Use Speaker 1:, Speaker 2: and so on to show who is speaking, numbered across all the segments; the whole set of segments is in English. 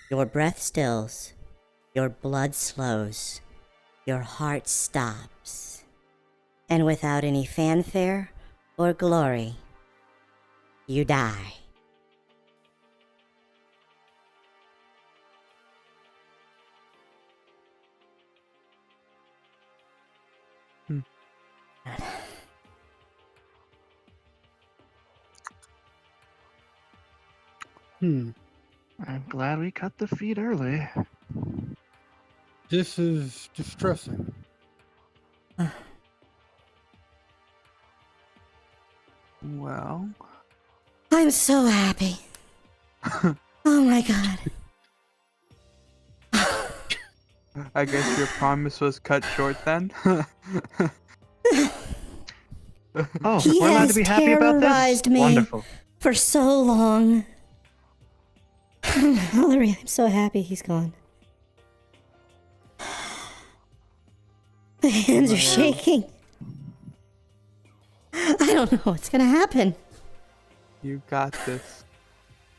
Speaker 1: Your breath stills, your blood slows, your heart stops, and without any fanfare or glory, you die.
Speaker 2: I'm glad we cut the feed early.
Speaker 3: This is distressing.
Speaker 4: Well,
Speaker 1: I'm so happy. Oh my god.
Speaker 4: I guess your promise was cut short then.
Speaker 2: Oh,
Speaker 1: He
Speaker 2: we're allowed
Speaker 1: has
Speaker 2: to be happy about this?
Speaker 1: terrorized me.
Speaker 2: Wonderful.
Speaker 1: For so long. Valerie, I'm so happy he's gone. My hands are shaking. I don't know what's gonna happen.
Speaker 4: You got this.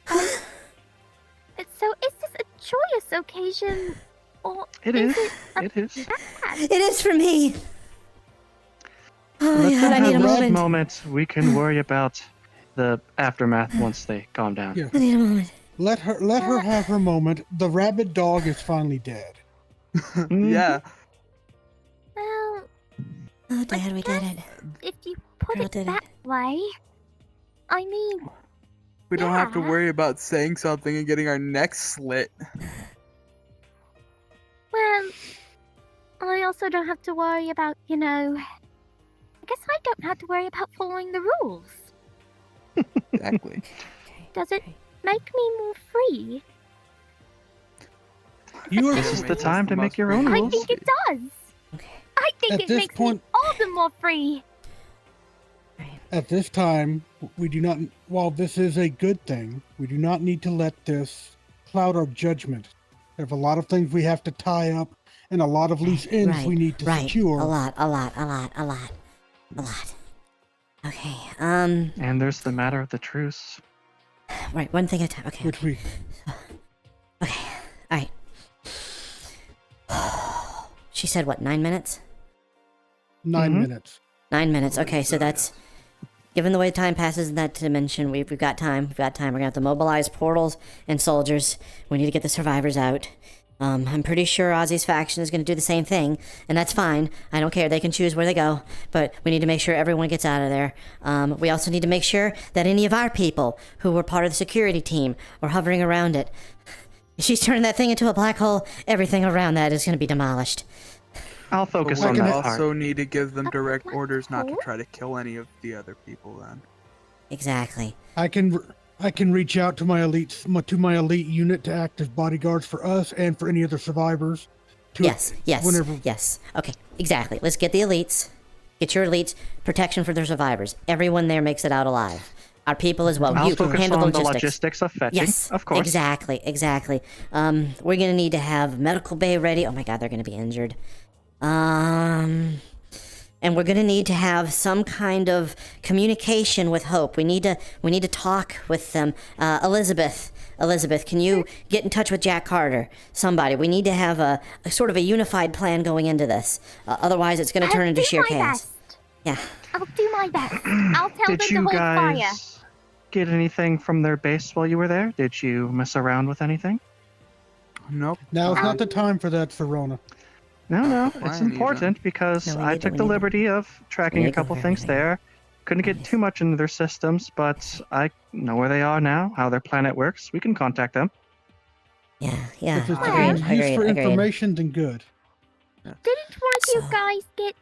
Speaker 5: So is this a joyous occasion, or
Speaker 2: It
Speaker 5: is
Speaker 2: is.
Speaker 5: it
Speaker 2: It is.
Speaker 5: bad?
Speaker 1: It is for me. Oh my
Speaker 2: Let's
Speaker 1: god, I
Speaker 2: have
Speaker 1: need a
Speaker 2: this
Speaker 1: moment.
Speaker 2: moment. We can worry about the aftermath once they calm down.
Speaker 3: Yeah.
Speaker 1: I need a moment.
Speaker 3: Let her have her moment. The rabid dog is finally dead.
Speaker 4: Yeah.
Speaker 5: Well,
Speaker 1: Oh, Dad, we did it.
Speaker 5: if you put
Speaker 1: Girl
Speaker 5: it
Speaker 1: did
Speaker 5: that way, I mean,
Speaker 4: We don't have to
Speaker 5: Yeah.
Speaker 4: worry about saying something and getting our necks slit.
Speaker 5: well, I also don't have to worry about, I guess I don't have to worry about following the rules.
Speaker 4: Exactly.
Speaker 5: Does it make me more free?
Speaker 3: You are
Speaker 2: This is
Speaker 4: Make
Speaker 2: the
Speaker 4: us
Speaker 2: time
Speaker 4: the
Speaker 2: to make
Speaker 4: most
Speaker 2: your own
Speaker 4: free.
Speaker 5: I
Speaker 2: rules.
Speaker 5: think it does.
Speaker 1: Okay.
Speaker 5: I think
Speaker 3: At
Speaker 5: it
Speaker 3: this
Speaker 5: makes
Speaker 3: point-
Speaker 5: me all the more free.
Speaker 3: at this time. We do not. While this is a good thing, we do not need to let this cloud our judgment. There's a lot of things we have to tie up, and a lot of loose ends we need to secure.
Speaker 1: A lot. Okay,
Speaker 2: And there's the matter of the truce.
Speaker 1: right, one thing at a time. Okay,
Speaker 3: Which we
Speaker 1: okay, alright. She said what, 9 minutes?
Speaker 3: 9
Speaker 2: Mhm.
Speaker 3: minutes.
Speaker 1: 9 minutes, okay, so that's... Given the way time passes in that dimension, we've got time. We're gonna have to mobilize portals and soldiers. We need to get the survivors out. I'm pretty sure Ozzy's faction is gonna do the same thing, and that's fine. I don't care, they can choose where they go, but we need to make sure everyone gets out of there. We also need to make sure that any of our people who were part of the security team or hovering around it, if she's turning that thing into a black hole, everything around that is gonna be demolished.
Speaker 2: I'll focus
Speaker 4: But
Speaker 2: on
Speaker 4: we
Speaker 2: that
Speaker 4: also
Speaker 2: part.
Speaker 4: need to give them direct
Speaker 5: Black
Speaker 4: orders not to
Speaker 5: hole?
Speaker 4: try to kill any of the other people then.
Speaker 1: Exactly.
Speaker 3: I can reach out to my elite unit to act as bodyguards for us and for any other survivors.
Speaker 1: Yes.
Speaker 3: Whenever
Speaker 1: Yes. Okay, exactly. Let's get the elites. Get your elites. Protection for their survivors. Everyone there makes it out alive. Our people as well.
Speaker 2: I'll
Speaker 1: You
Speaker 2: focus
Speaker 1: handle
Speaker 2: on
Speaker 1: the
Speaker 2: the
Speaker 1: logistics.
Speaker 2: logistics of fetching,
Speaker 1: Yes,
Speaker 2: of course.
Speaker 1: Exactly. We're gonna need to have medical bay ready. Oh my god, they're gonna be injured. And we're gonna need to have some kind of communication with Hope. We need to talk with them. Elizabeth, can you get in touch with Jack Carter? Somebody. We need to have a sort of a unified plan going into this. Otherwise, it's gonna turn into sheer chaos.
Speaker 5: Best.
Speaker 1: Yeah.
Speaker 5: I'll do my best. I'll tell
Speaker 2: Did
Speaker 5: them to
Speaker 2: you
Speaker 5: hold fire.
Speaker 2: guys get anything from their base while you were there? Did you mess around with anything?
Speaker 4: Nope.
Speaker 3: Now is not the time for that, Verona.
Speaker 2: No, it's
Speaker 4: Fine, even.
Speaker 2: important because
Speaker 1: No, we
Speaker 2: I
Speaker 1: need to-
Speaker 2: took
Speaker 1: we
Speaker 2: the
Speaker 1: need to-
Speaker 2: liberty of tracking
Speaker 1: need
Speaker 2: a
Speaker 1: to go
Speaker 2: couple
Speaker 1: for
Speaker 2: things
Speaker 1: everything.
Speaker 2: there. Couldn't get too much into their systems, but I know where they are now, how their planet works. We can contact them.
Speaker 1: Yeah.
Speaker 3: If it's
Speaker 5: Agreed,
Speaker 3: used for information, then good.
Speaker 5: Didn't one of you
Speaker 1: So-
Speaker 5: guys get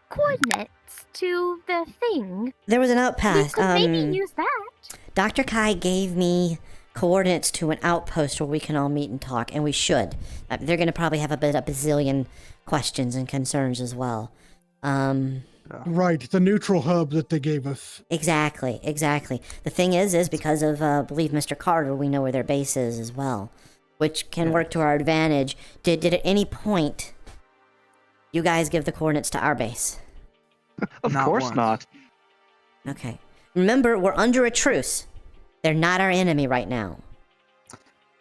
Speaker 5: coordinates to the thing?
Speaker 1: There was an
Speaker 5: We
Speaker 1: outpost.
Speaker 5: could maybe use that.
Speaker 1: Dr. Kai gave me coordinates to an outpost where we can all meet and talk, and we should. They're going to probably have a bazillion questions and concerns as well.
Speaker 3: Right, the neutral hub that they gave us.
Speaker 1: Exactly. The thing is because of, I believe, Mr. Carter, we know where their base is as well, which can work to our advantage. Did at any point you guys give the coordinates to our base?
Speaker 2: Of
Speaker 4: Not
Speaker 2: course
Speaker 4: once.
Speaker 2: not.
Speaker 1: Okay. Remember, we're under a truce. They're not our enemy right now.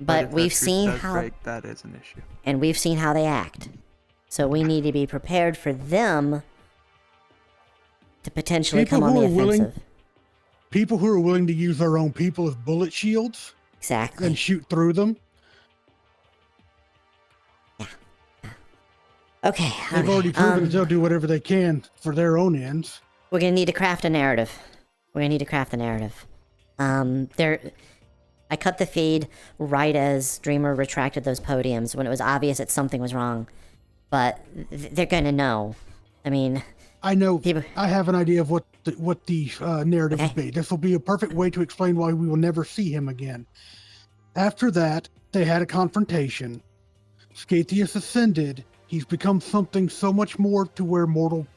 Speaker 1: But
Speaker 4: if
Speaker 1: we've
Speaker 4: that truce
Speaker 1: seen
Speaker 4: does
Speaker 1: how,
Speaker 4: break, that is an issue.
Speaker 1: and we've seen how they act. So we need to be prepared for them to potentially
Speaker 3: People
Speaker 1: come on
Speaker 3: who
Speaker 1: the
Speaker 3: are willing-
Speaker 1: offensive.
Speaker 3: People who are willing to use their own people as bullet shields
Speaker 1: Exactly.
Speaker 3: and shoot through them.
Speaker 1: Okay.
Speaker 3: They've already proven that they'll do whatever they can for their own ends.
Speaker 1: We're gonna need to craft a narrative. We're gonna need to craft a narrative. I cut the feed right as Dreamer retracted those podiums when it was obvious that something was wrong. But they're gonna know. I mean,
Speaker 3: I know.
Speaker 1: people.
Speaker 3: I have an idea of what the narrative
Speaker 1: Okay.
Speaker 3: would be. This will be a perfect way to explain why we will never see him again. After that, they had a confrontation. Scatheus ascended. He's become something so much more to where mortal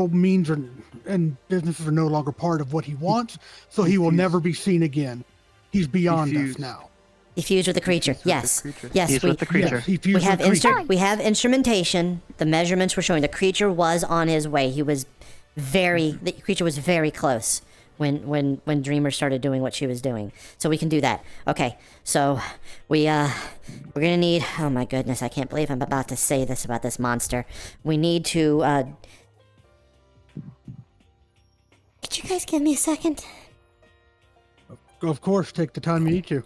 Speaker 3: means and businesses are no longer part of what he wants, so he will never be seen again. He's beyond us
Speaker 4: Defused.
Speaker 3: now.
Speaker 1: He fused with the creature.
Speaker 4: Fused with the
Speaker 1: Yes.
Speaker 4: creature.
Speaker 1: Yes.
Speaker 2: He's with the creature.
Speaker 3: Yes, he
Speaker 1: We
Speaker 3: fused
Speaker 1: have
Speaker 3: with the creature.
Speaker 1: we have instrumentation. The measurements were showing the creature was on his way. The creature was very close when Dreamer started doing what she was doing. So we can do that. Okay. So we're gonna need. Oh my goodness! I can't believe I'm about to say this about this monster. We need to. Could you guys give me a second?
Speaker 3: Of course, take the time you need to.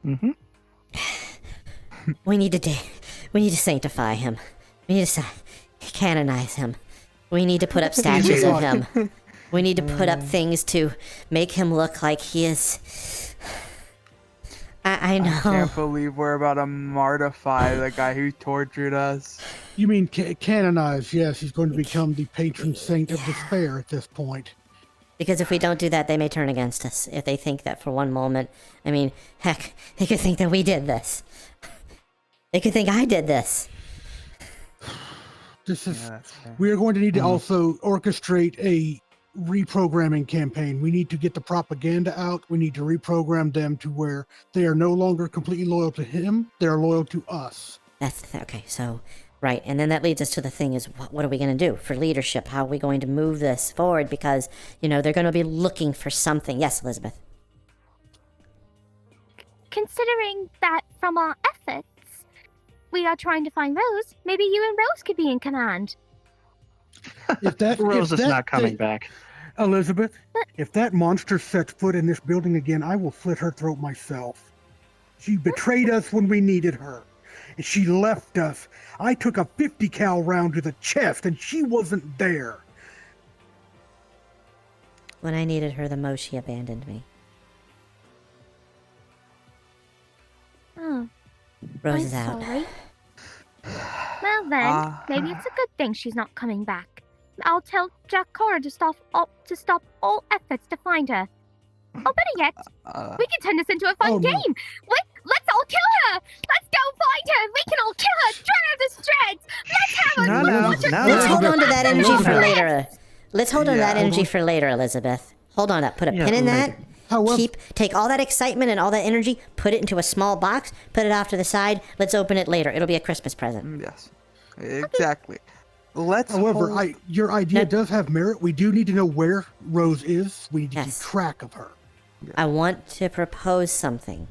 Speaker 2: Mm-hmm.
Speaker 1: We need to sanctify him. We need to canonize him. We need to put up statues of him. We need to put up things to make him look like he is. I know.
Speaker 4: I can't believe we're about to mortify the guy who tortured us.
Speaker 3: You mean canonized? Yes, he's going to become the patron saint of despair at this point.
Speaker 1: Because if we don't do that, they may turn against us. If they think that for one moment, I mean, heck, they could think that we did this. They could think I did this.
Speaker 3: This is.
Speaker 4: Yeah, that's fair.
Speaker 3: We are going to need to also orchestrate a reprogramming campaign. We need to get the propaganda out. We need to reprogram them to where they are no longer completely loyal to him. They are loyal to us.
Speaker 1: That's the thing. Okay, so, right. And then that leads us to the thing is, what are we going to do for leadership? How are we going to move this forward? Because, they're going to be looking for something. Yes, Elizabeth.
Speaker 5: Considering that from our efforts, we are trying to find Rose, maybe you and Rose could be in command.
Speaker 3: If that
Speaker 2: Rose
Speaker 3: if
Speaker 2: is
Speaker 3: that
Speaker 2: not coming
Speaker 3: thing-
Speaker 2: back.
Speaker 3: Elizabeth, if that monster sets foot in this building again, I will slit her throat myself. She betrayed us when we needed her. And she left us. I took a 50 cal round to the chest and she wasn't there.
Speaker 1: When I needed her the most, she abandoned me.
Speaker 5: Oh,
Speaker 1: Rose
Speaker 5: I'm
Speaker 1: is out.
Speaker 5: sorry. Well then, maybe it's a good thing she's not coming back. I'll tell Jack Carter to stop all efforts to find her. Oh, better yet, we can turn this into a fun
Speaker 3: Oh, no.
Speaker 5: game. Let's all kill her. Let's go find her. We can all kill her. Shred her to shreds. Let's have a
Speaker 2: No,
Speaker 5: let's
Speaker 2: no,
Speaker 1: Let's
Speaker 2: no.
Speaker 1: hold on to that energy for
Speaker 3: Elizabeth.
Speaker 1: later. Let's hold on to
Speaker 4: Yeah,
Speaker 1: that
Speaker 4: hold
Speaker 1: energy
Speaker 3: on.
Speaker 1: for later, Elizabeth. Hold on up. Put a
Speaker 2: Yeah,
Speaker 1: pin in that.
Speaker 2: later.
Speaker 3: However,
Speaker 1: Take all that excitement and all that energy, put it into a small box, put it off to the side. Let's open it later. It'll be a Christmas present.
Speaker 4: Yes, exactly. Let's.
Speaker 3: however,
Speaker 4: hold-
Speaker 3: your idea
Speaker 1: No.
Speaker 3: does have merit. We do need to know where Rose is. We need to
Speaker 1: Yes.
Speaker 3: keep track of her.
Speaker 1: I want to propose something.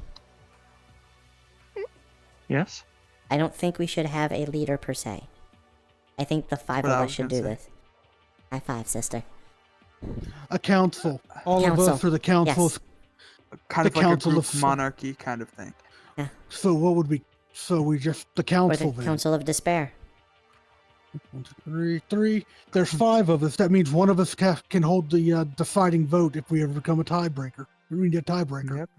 Speaker 2: Yes?
Speaker 1: I don't think we should have a leader per se. I think the five
Speaker 4: What
Speaker 1: of
Speaker 4: I
Speaker 1: us
Speaker 4: was
Speaker 1: should
Speaker 4: gonna
Speaker 1: do
Speaker 4: say.
Speaker 1: this. High five, sister.
Speaker 3: A council. All
Speaker 1: Council.
Speaker 3: of us are the councils.
Speaker 4: kind
Speaker 3: the
Speaker 4: of like a
Speaker 3: council
Speaker 4: group
Speaker 3: of-
Speaker 4: monarchy kind of thing.
Speaker 3: So what would we? So we just the
Speaker 1: Or
Speaker 3: council
Speaker 1: the
Speaker 3: then.
Speaker 1: Council of Despair.
Speaker 3: 1, 2, 3, 3. There's 5 of us. That means one of us can hold the deciding vote if we ever become a tiebreaker. We need a tiebreaker.
Speaker 4: Yep.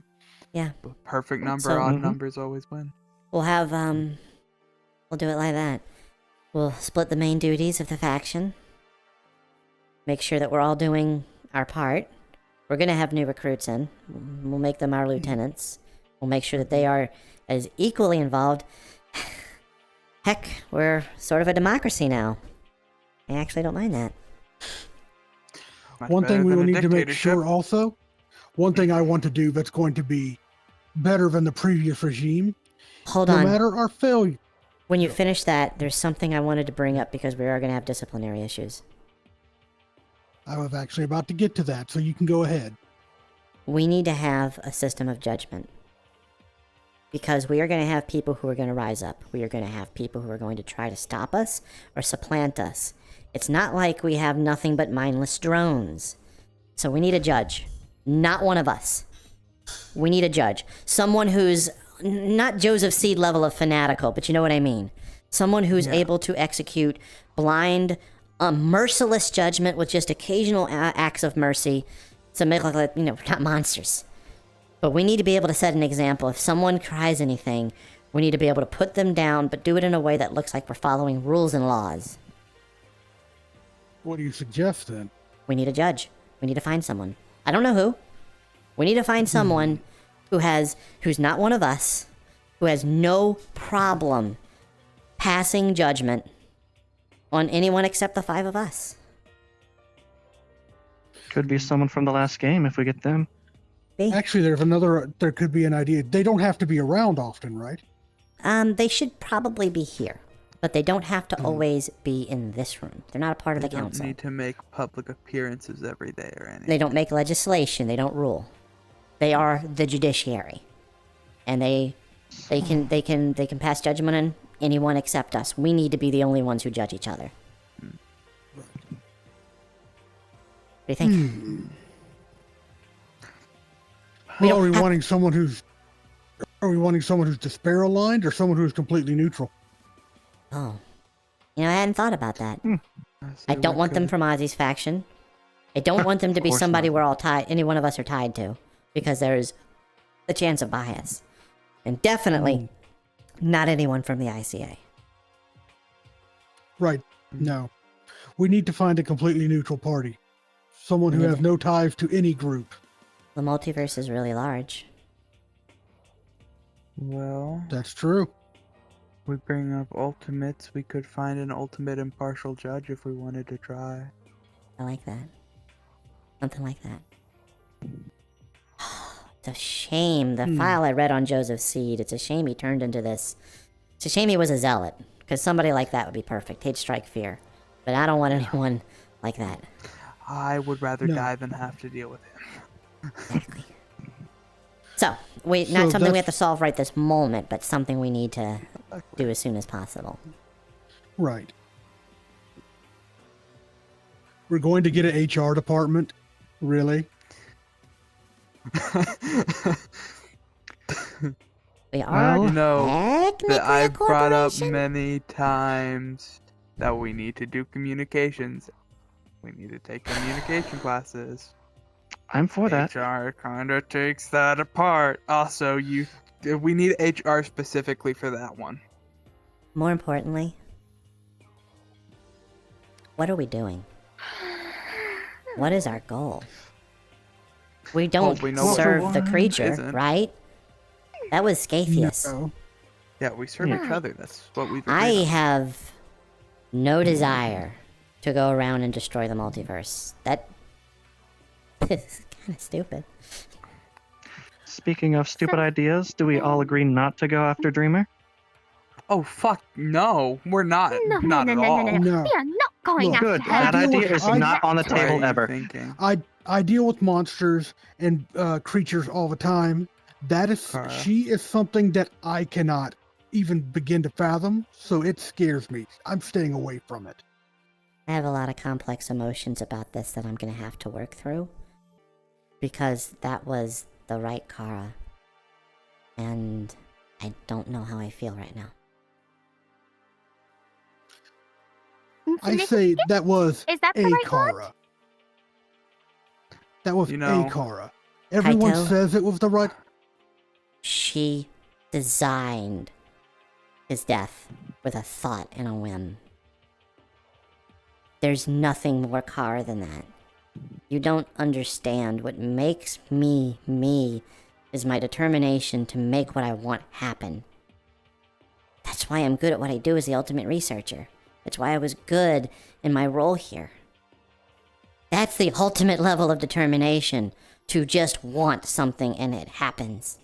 Speaker 1: Yeah.
Speaker 4: Perfect number,
Speaker 1: So-
Speaker 4: odd
Speaker 2: Mhm.
Speaker 4: numbers always win.
Speaker 1: We'll have, we'll do it like that. We'll split the main duties of the faction. Make sure that we're all doing our part. We're gonna have new recruits in. We'll make them our lieutenants. We'll make sure that they are as equally involved. Heck, we're sort of a democracy now. I actually don't mind that.
Speaker 4: Much
Speaker 3: One
Speaker 4: better
Speaker 3: thing we
Speaker 4: than
Speaker 3: will
Speaker 4: a
Speaker 3: need to make
Speaker 4: dictatorship.
Speaker 3: sure also, one thing I want to do that's going to be better than the previous regime,
Speaker 1: Hold
Speaker 3: no
Speaker 1: on.
Speaker 3: matter our failure.
Speaker 1: When you finish that, there's something I wanted to bring up because we are gonna have disciplinary issues.
Speaker 3: I was actually about to get to that, so you can go ahead.
Speaker 1: we need to have a system of judgment. Because we are going to have people who are going to rise up. We are going to have people who are going to try to stop us or supplant us. It's not like we have nothing but mindless drones. So we need a judge. Not one of us. We need a judge. Someone who's not Joseph Seed level of fanatical, but you know what I mean. Someone who's able to execute blind, merciless judgment with just occasional acts of mercy to make look like, we're not monsters. But we need to be able to set an example. If someone tries anything, we need to be able to put them down, but do it in a way that looks like we're following rules and laws.
Speaker 3: What do you suggest then?
Speaker 1: We need a judge. We need to find someone. I don't know who. We need to find someone who's not one of us, who has no problem passing judgment on anyone except the 5 of us.
Speaker 2: Could be someone from the last game if we get them.
Speaker 3: Actually, there could be an idea. They don't have to be around often, right?
Speaker 1: They should probably be here, but they don't have to always be in this room. They're not a part of the council.
Speaker 4: They don't need to make public appearances every day or anything.
Speaker 1: They don't make legislation. They don't rule. They are the judiciary, and they can pass judgment on anyone except us. We need to be the only ones who judge each other. What do you think?
Speaker 3: Well, are we wanting someone who's despair aligned or someone who's completely neutral?
Speaker 1: Oh, I hadn't thought about that. I don't want them from Ozzy's faction. I don't want them to be somebody we're all tied. Any one of us are tied to, because there's a chance of bias, and definitely not anyone from the ICA.
Speaker 3: Right. No, we need to find a completely neutral party, someone who has no ties to any group.
Speaker 1: The multiverse is really large.
Speaker 4: Well,
Speaker 3: That's true.
Speaker 4: we bring up ultimates. We could find an ultimate impartial judge if we wanted to try.
Speaker 1: I like that. Something like that. It's a shame. The file I read on Joseph Seed, it's a shame he turned into this. It's a shame he was a zealot, because somebody like that would be perfect. He'd strike fear. But I don't want anyone like that.
Speaker 4: I would rather die than have to deal with him.
Speaker 1: Exactly. So, not something we have to solve right this moment, but something we need to do as soon as possible.
Speaker 3: Right. We're going to get an HR department? Really?
Speaker 1: We are technically
Speaker 4: that I've
Speaker 1: a
Speaker 4: brought up
Speaker 1: corporation.
Speaker 4: many times that we need to do communications. We need to take communication classes.
Speaker 2: I'm for that.
Speaker 4: HR kind of takes that apart. Also, we need HR specifically for that one.
Speaker 1: More importantly, what are we doing? What is our goal? We don't
Speaker 4: we know what
Speaker 1: serve the
Speaker 4: one
Speaker 1: creature,
Speaker 4: isn't.
Speaker 1: right? That was Scafius.
Speaker 3: No.
Speaker 4: Yeah, we serve each other. That's what we've
Speaker 1: I
Speaker 4: agreed on.
Speaker 1: have no desire to go around and destroy the multiverse. That is kind of stupid.
Speaker 2: Speaking of stupid ideas, do we all agree not to go after Dreamer?
Speaker 4: Oh, fuck, no. We're not.
Speaker 5: No,
Speaker 4: not
Speaker 5: no,
Speaker 4: at
Speaker 5: no,
Speaker 4: all.
Speaker 5: no, no, no.
Speaker 3: No.
Speaker 5: We are not going
Speaker 3: Look,
Speaker 5: after
Speaker 2: Good.
Speaker 5: her.
Speaker 2: That idea is
Speaker 3: I-
Speaker 2: not on the
Speaker 4: What are
Speaker 2: table
Speaker 4: you
Speaker 2: ever.
Speaker 4: thinking?
Speaker 3: I deal with monsters and creatures all the time. That is,
Speaker 4: Kara.
Speaker 3: she is something that I cannot even begin to fathom, so it scares me. I'm staying away from it.
Speaker 1: I have a lot of complex emotions about this that I'm going to have to work through. Because that was the right Kara. And I don't know how I feel right now.
Speaker 3: I say that was
Speaker 5: Is that the
Speaker 3: a
Speaker 5: right
Speaker 3: Kara.
Speaker 5: word?
Speaker 3: That was
Speaker 4: You know-
Speaker 3: a Kara. Everyone
Speaker 1: Kaito?
Speaker 3: says it was the right.
Speaker 1: She designed his death with a thought and a whim. There's nothing more Kara than that. You don't understand. What makes me me is my determination to make what I want happen. That's why I'm good at what I do as the ultimate researcher. That's why I was good in my role here. That's the ultimate level of determination, to just want something and it happens.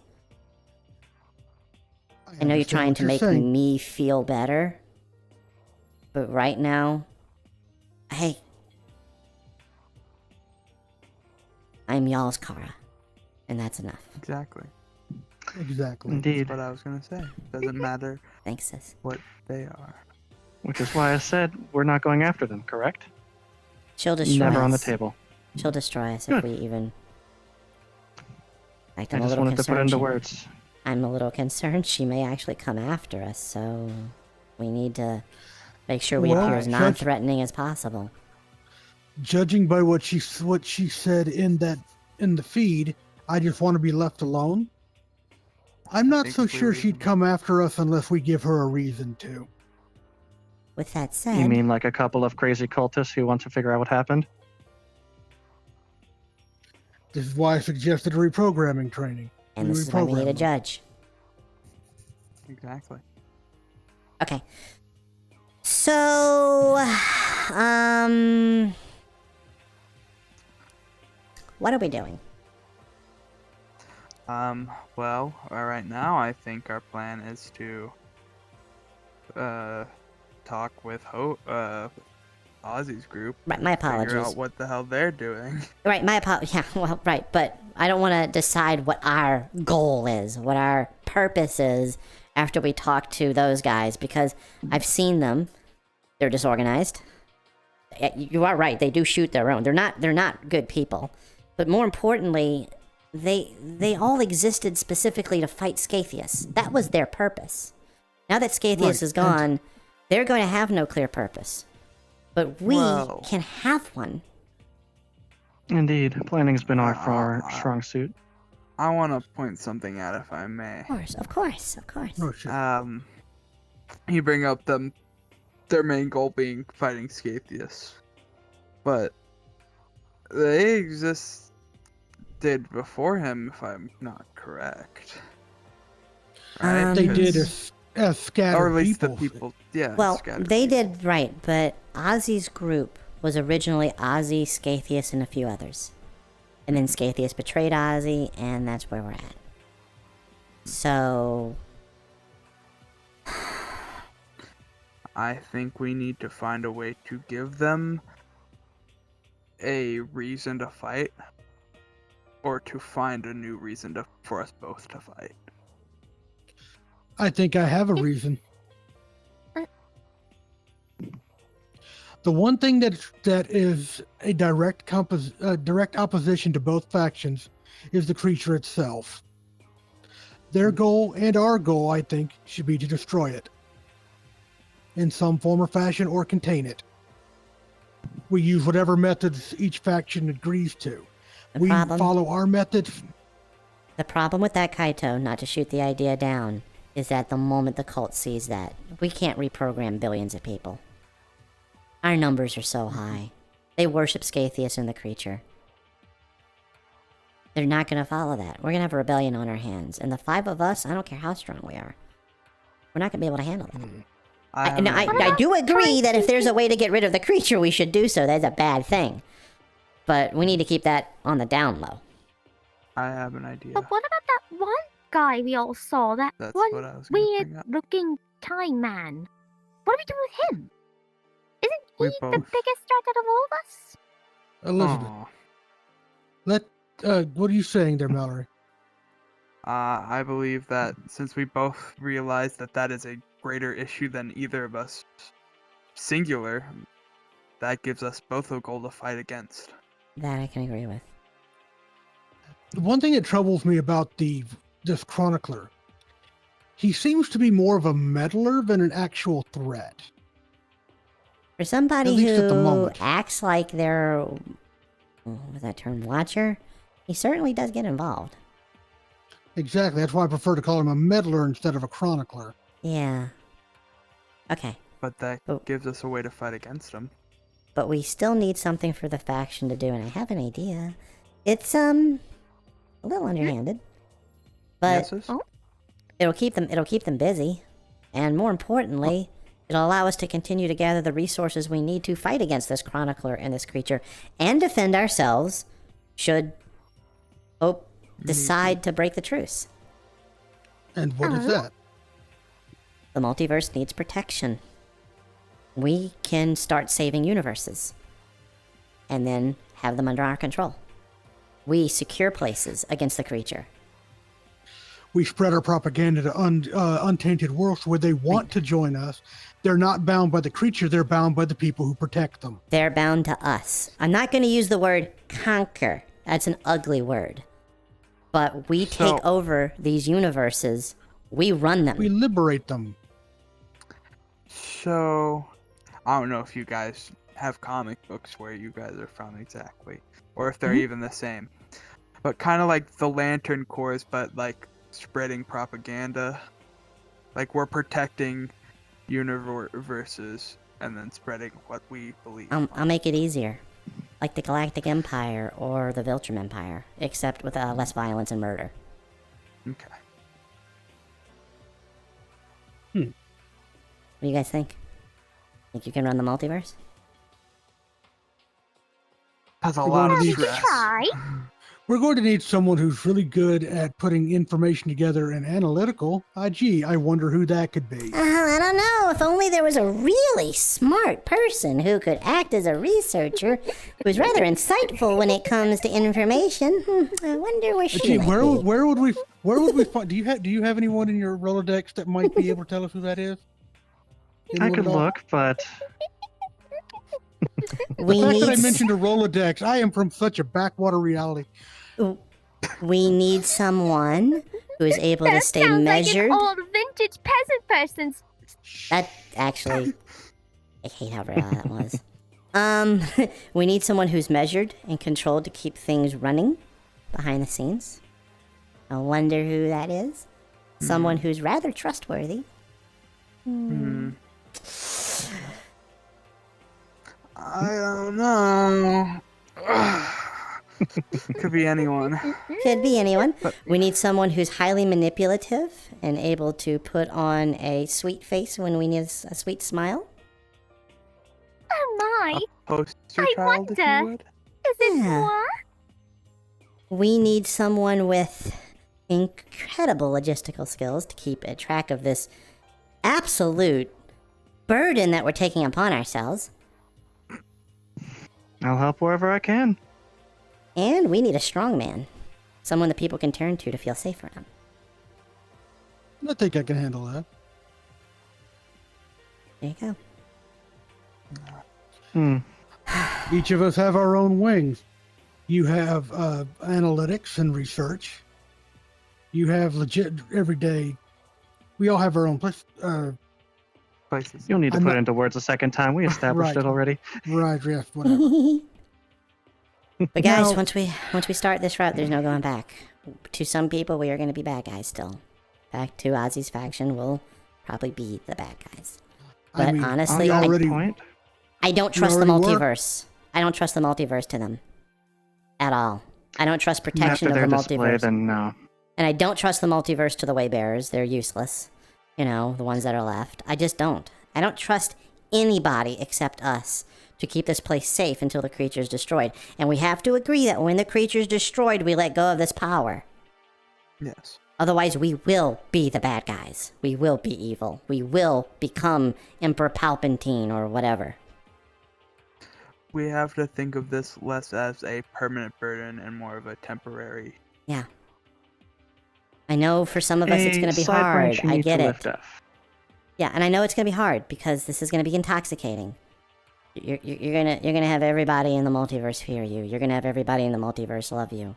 Speaker 1: I know you're
Speaker 3: understand
Speaker 1: trying
Speaker 3: what
Speaker 1: to
Speaker 3: you're
Speaker 1: make
Speaker 3: saying.
Speaker 1: me feel better, but right now, I'm y'all's Kara. And that's enough.
Speaker 4: Exactly.
Speaker 3: Exactly.
Speaker 2: Indeed.
Speaker 4: That's what I was gonna say. Doesn't matter
Speaker 1: Thanks, sis.
Speaker 4: what they are.
Speaker 2: Which is why I said we're not going after them, correct?
Speaker 1: She'll destroy
Speaker 2: Never
Speaker 1: us.
Speaker 2: on the table.
Speaker 1: She'll destroy us
Speaker 2: Good.
Speaker 1: if we even... In fact,
Speaker 2: I
Speaker 1: I'm a
Speaker 2: just
Speaker 1: little
Speaker 2: wanted to put it
Speaker 1: concerned.
Speaker 2: into words.
Speaker 1: I'm a little concerned she may actually come after us, so we need to make sure we
Speaker 3: Well,
Speaker 1: appear as
Speaker 3: judge-
Speaker 1: non-threatening as possible.
Speaker 3: Judging by what she said in the feed, I just want to be left alone. I'm not so
Speaker 4: Completely
Speaker 3: sure she'd
Speaker 4: reasonable.
Speaker 3: come after us unless we give her a reason to.
Speaker 1: With that said,
Speaker 2: You mean like a couple of crazy cultists who want to figure out what happened?
Speaker 3: This is why I suggested reprogramming training.
Speaker 1: and this is why we need a
Speaker 3: reprogram them.
Speaker 1: judge.
Speaker 4: Exactly.
Speaker 1: Okay. So, what are we doing?
Speaker 4: Well, right now I think our plan is to talk with Ozzy's group.
Speaker 1: Right, my
Speaker 4: Figure
Speaker 1: apologies.
Speaker 4: out what the hell they're doing.
Speaker 1: Right, my apologies. Yeah, well, right, but I don't want to decide what our goal is, what our purpose is after we talk to those guys, because I've seen them. They're disorganized. You are right. They do shoot their own. They're not good people. But more importantly, they all existed specifically to fight Scatheus. That was their purpose. Now that Scatheus
Speaker 3: Right,
Speaker 1: is gone, they're going to have no clear purpose. But we
Speaker 4: Well-
Speaker 1: can have one.
Speaker 2: Indeed, planning's been our strong suit.
Speaker 4: I want to point something out, if I may.
Speaker 1: Of course.
Speaker 3: Oh, shit.
Speaker 4: You bring up their main goal being fighting Scatheus, but they existed before him, if I'm not correct. Right?
Speaker 3: They
Speaker 4: 'Cause-
Speaker 3: did as scattered
Speaker 4: or at least
Speaker 3: people.
Speaker 4: the people. Yeah.
Speaker 1: Well,
Speaker 4: scattered
Speaker 1: they
Speaker 4: people.
Speaker 1: did right, but Ozzy's group was originally Ozzy, Scatheus, and a few others. And then Scatheus betrayed Ozzy, and that's where we're at. So,
Speaker 4: I think we need to find a way to give them a reason to fight, or to find a new reason for us both to fight.
Speaker 3: I think I have a reason. The one thing that is a direct opposition to both factions is the creature itself. Their goal and our goal, I think, should be to destroy it in some form or fashion, or contain it. We use whatever methods each faction agrees to.
Speaker 1: The
Speaker 3: We
Speaker 1: problem-
Speaker 3: follow our methods.
Speaker 1: the problem with that, Kaito, not to shoot the idea down, is that the moment the cult sees that, we can't reprogram billions of people. Our numbers are so high. They worship Scatheus and the creature. They're not going to follow that. We're going to have a rebellion on our hands. And the 5 of us, I don't care how strong we are, we're not going to be able to handle that. I do agree that if there's a way to get rid of the creature, we should do so. That's a bad thing. But we need to keep that on the down low.
Speaker 4: I have an idea.
Speaker 5: But what about that one guy we all saw? That
Speaker 4: That's
Speaker 5: one
Speaker 4: what I was gonna bring up.
Speaker 5: weird-looking time man. What do we do with him? Isn't he
Speaker 4: We
Speaker 5: the
Speaker 4: both-
Speaker 5: biggest threat out of all of us?
Speaker 3: Elizabeth,
Speaker 4: Aw.
Speaker 3: what are you saying there, Mallory?
Speaker 4: I believe that since we both realize that is a greater issue than either of us singular, that gives us both a goal to fight against.
Speaker 1: That I can agree with.
Speaker 3: The one thing that troubles me about this chronicler, he seems to be more of a meddler than an actual threat.
Speaker 1: For somebody
Speaker 3: At least at the
Speaker 1: who
Speaker 3: moment.
Speaker 1: acts like they're, what's that term, watcher, he certainly does get involved.
Speaker 3: Exactly. That's why I prefer to call him a meddler instead of a chronicler.
Speaker 1: Yeah. Okay.
Speaker 4: But that
Speaker 1: Oh.
Speaker 4: gives us a way to fight against them.
Speaker 1: But we still need something for the faction to do, and I have an idea. It's, a little underhanded. But
Speaker 4: Yes, sis?
Speaker 1: it'll keep them busy. And more importantly, it'll allow us to continue to gather the resources we need to fight against this chronicler and this creature, and defend ourselves should Hope decide to break the truce.
Speaker 3: And what is that?
Speaker 1: The multiverse needs protection. We can start saving universes. And then have them under our control. We secure places against the creature.
Speaker 3: We spread our propaganda to untainted worlds where they want to join us. They're not bound by the creature. They're bound by the people who protect them.
Speaker 1: They're bound to us. I'm not going to use the word conquer. That's an ugly word. But we take over these universes. We run them.
Speaker 3: We liberate them.
Speaker 4: So, I don't know if you guys have comic books where you guys are from exactly, or if they're even the same. But kind of like the Lantern Corps, but like spreading propaganda. Like we're protecting universes and then spreading what we believe.
Speaker 1: I'll make it easier. Like the Galactic Empire or the Viltrum Empire, except with less violence and murder.
Speaker 4: Okay.
Speaker 1: What do you guys think? Think you can run the multiverse?
Speaker 4: That's a lot of
Speaker 3: We
Speaker 4: stress.
Speaker 5: Try.
Speaker 3: We're going to need someone who's really good at putting information together and analytical. Gee, I wonder who that could be.
Speaker 1: I don't know. If only there was a really smart person who could act as a researcher, who's rather insightful when it comes to information. I wonder where she
Speaker 3: Gee,
Speaker 1: might
Speaker 3: where
Speaker 1: be.
Speaker 3: would we find? Do you have anyone in your Rolodex that might be able to tell us who that is?
Speaker 2: I
Speaker 3: Anyone
Speaker 2: could
Speaker 3: at all?
Speaker 2: look, but
Speaker 3: The
Speaker 1: We
Speaker 3: fact that I
Speaker 1: need
Speaker 3: mentioned a Rolodex, I am from such a backwater reality.
Speaker 1: we need someone who is able to
Speaker 5: That
Speaker 1: stay
Speaker 5: sounds
Speaker 1: measured.
Speaker 5: like an old vintage peasant person's.
Speaker 1: That actually, I hate how real that was. We need someone who's measured and controlled to keep things running behind the scenes. I wonder who that is. Someone who's rather trustworthy.
Speaker 4: I don't know. Could be anyone.
Speaker 1: Could be anyone. We need someone who's highly manipulative and able to put on a sweet face when we need a sweet smile.
Speaker 5: Oh my!
Speaker 4: Poster
Speaker 5: I
Speaker 4: child, if
Speaker 5: wonder.
Speaker 4: you would.
Speaker 5: Is it
Speaker 1: Yeah.
Speaker 5: more?
Speaker 1: We need someone with incredible logistical skills to keep a track of this absolute burden that we're taking upon ourselves.
Speaker 2: I'll help wherever I can.
Speaker 1: And we need a strong man. Someone that people can turn to feel safe around.
Speaker 3: I think I can handle that.
Speaker 1: There you go.
Speaker 3: Each of us have our own wings. You have analytics and research. You have legit everyday. We all have our own place.
Speaker 4: Places.
Speaker 2: You'll need to
Speaker 3: I'm
Speaker 2: put
Speaker 3: not-
Speaker 2: it into words a second time. We established
Speaker 3: Right.
Speaker 2: it already.
Speaker 3: Right, yes, whatever.
Speaker 1: But guys,
Speaker 3: Now-
Speaker 1: once we start this route, there's no going back. To some people, we are going to be bad guys still. Back to Ozzy's faction, we'll probably be the bad guys.
Speaker 3: I
Speaker 1: But
Speaker 3: mean,
Speaker 1: honestly,
Speaker 3: I already-
Speaker 2: Point.
Speaker 1: I don't trust the
Speaker 3: already were.
Speaker 1: multiverse. I don't trust the multiverse to them. At all. I don't trust protection
Speaker 2: After
Speaker 1: of
Speaker 2: their
Speaker 1: the
Speaker 2: display,
Speaker 1: multiverse.
Speaker 2: then no.
Speaker 1: And I don't trust the multiverse to the Waybearers. They're useless. You know, the ones that are left. I just don't. I don't trust anybody except us to keep this place safe until the creature's destroyed. And we have to agree that when the creature's destroyed, we let go of this power.
Speaker 4: Yes.
Speaker 1: Otherwise, we will be the bad guys. We will be evil. We will become Emperor Palpatine or whatever.
Speaker 4: We have to think of this less as a permanent burden and more of a temporary.
Speaker 1: Yeah. I know for some of us it's
Speaker 2: A
Speaker 1: going to be
Speaker 2: side
Speaker 1: hard.
Speaker 2: branch you
Speaker 1: I
Speaker 2: need
Speaker 1: get
Speaker 2: to
Speaker 1: it.
Speaker 2: lift off.
Speaker 1: Yeah, and I know it's gonna be hard because this is gonna be intoxicating. You're gonna have everybody in the multiverse fear you. You're gonna have everybody in the multiverse love you.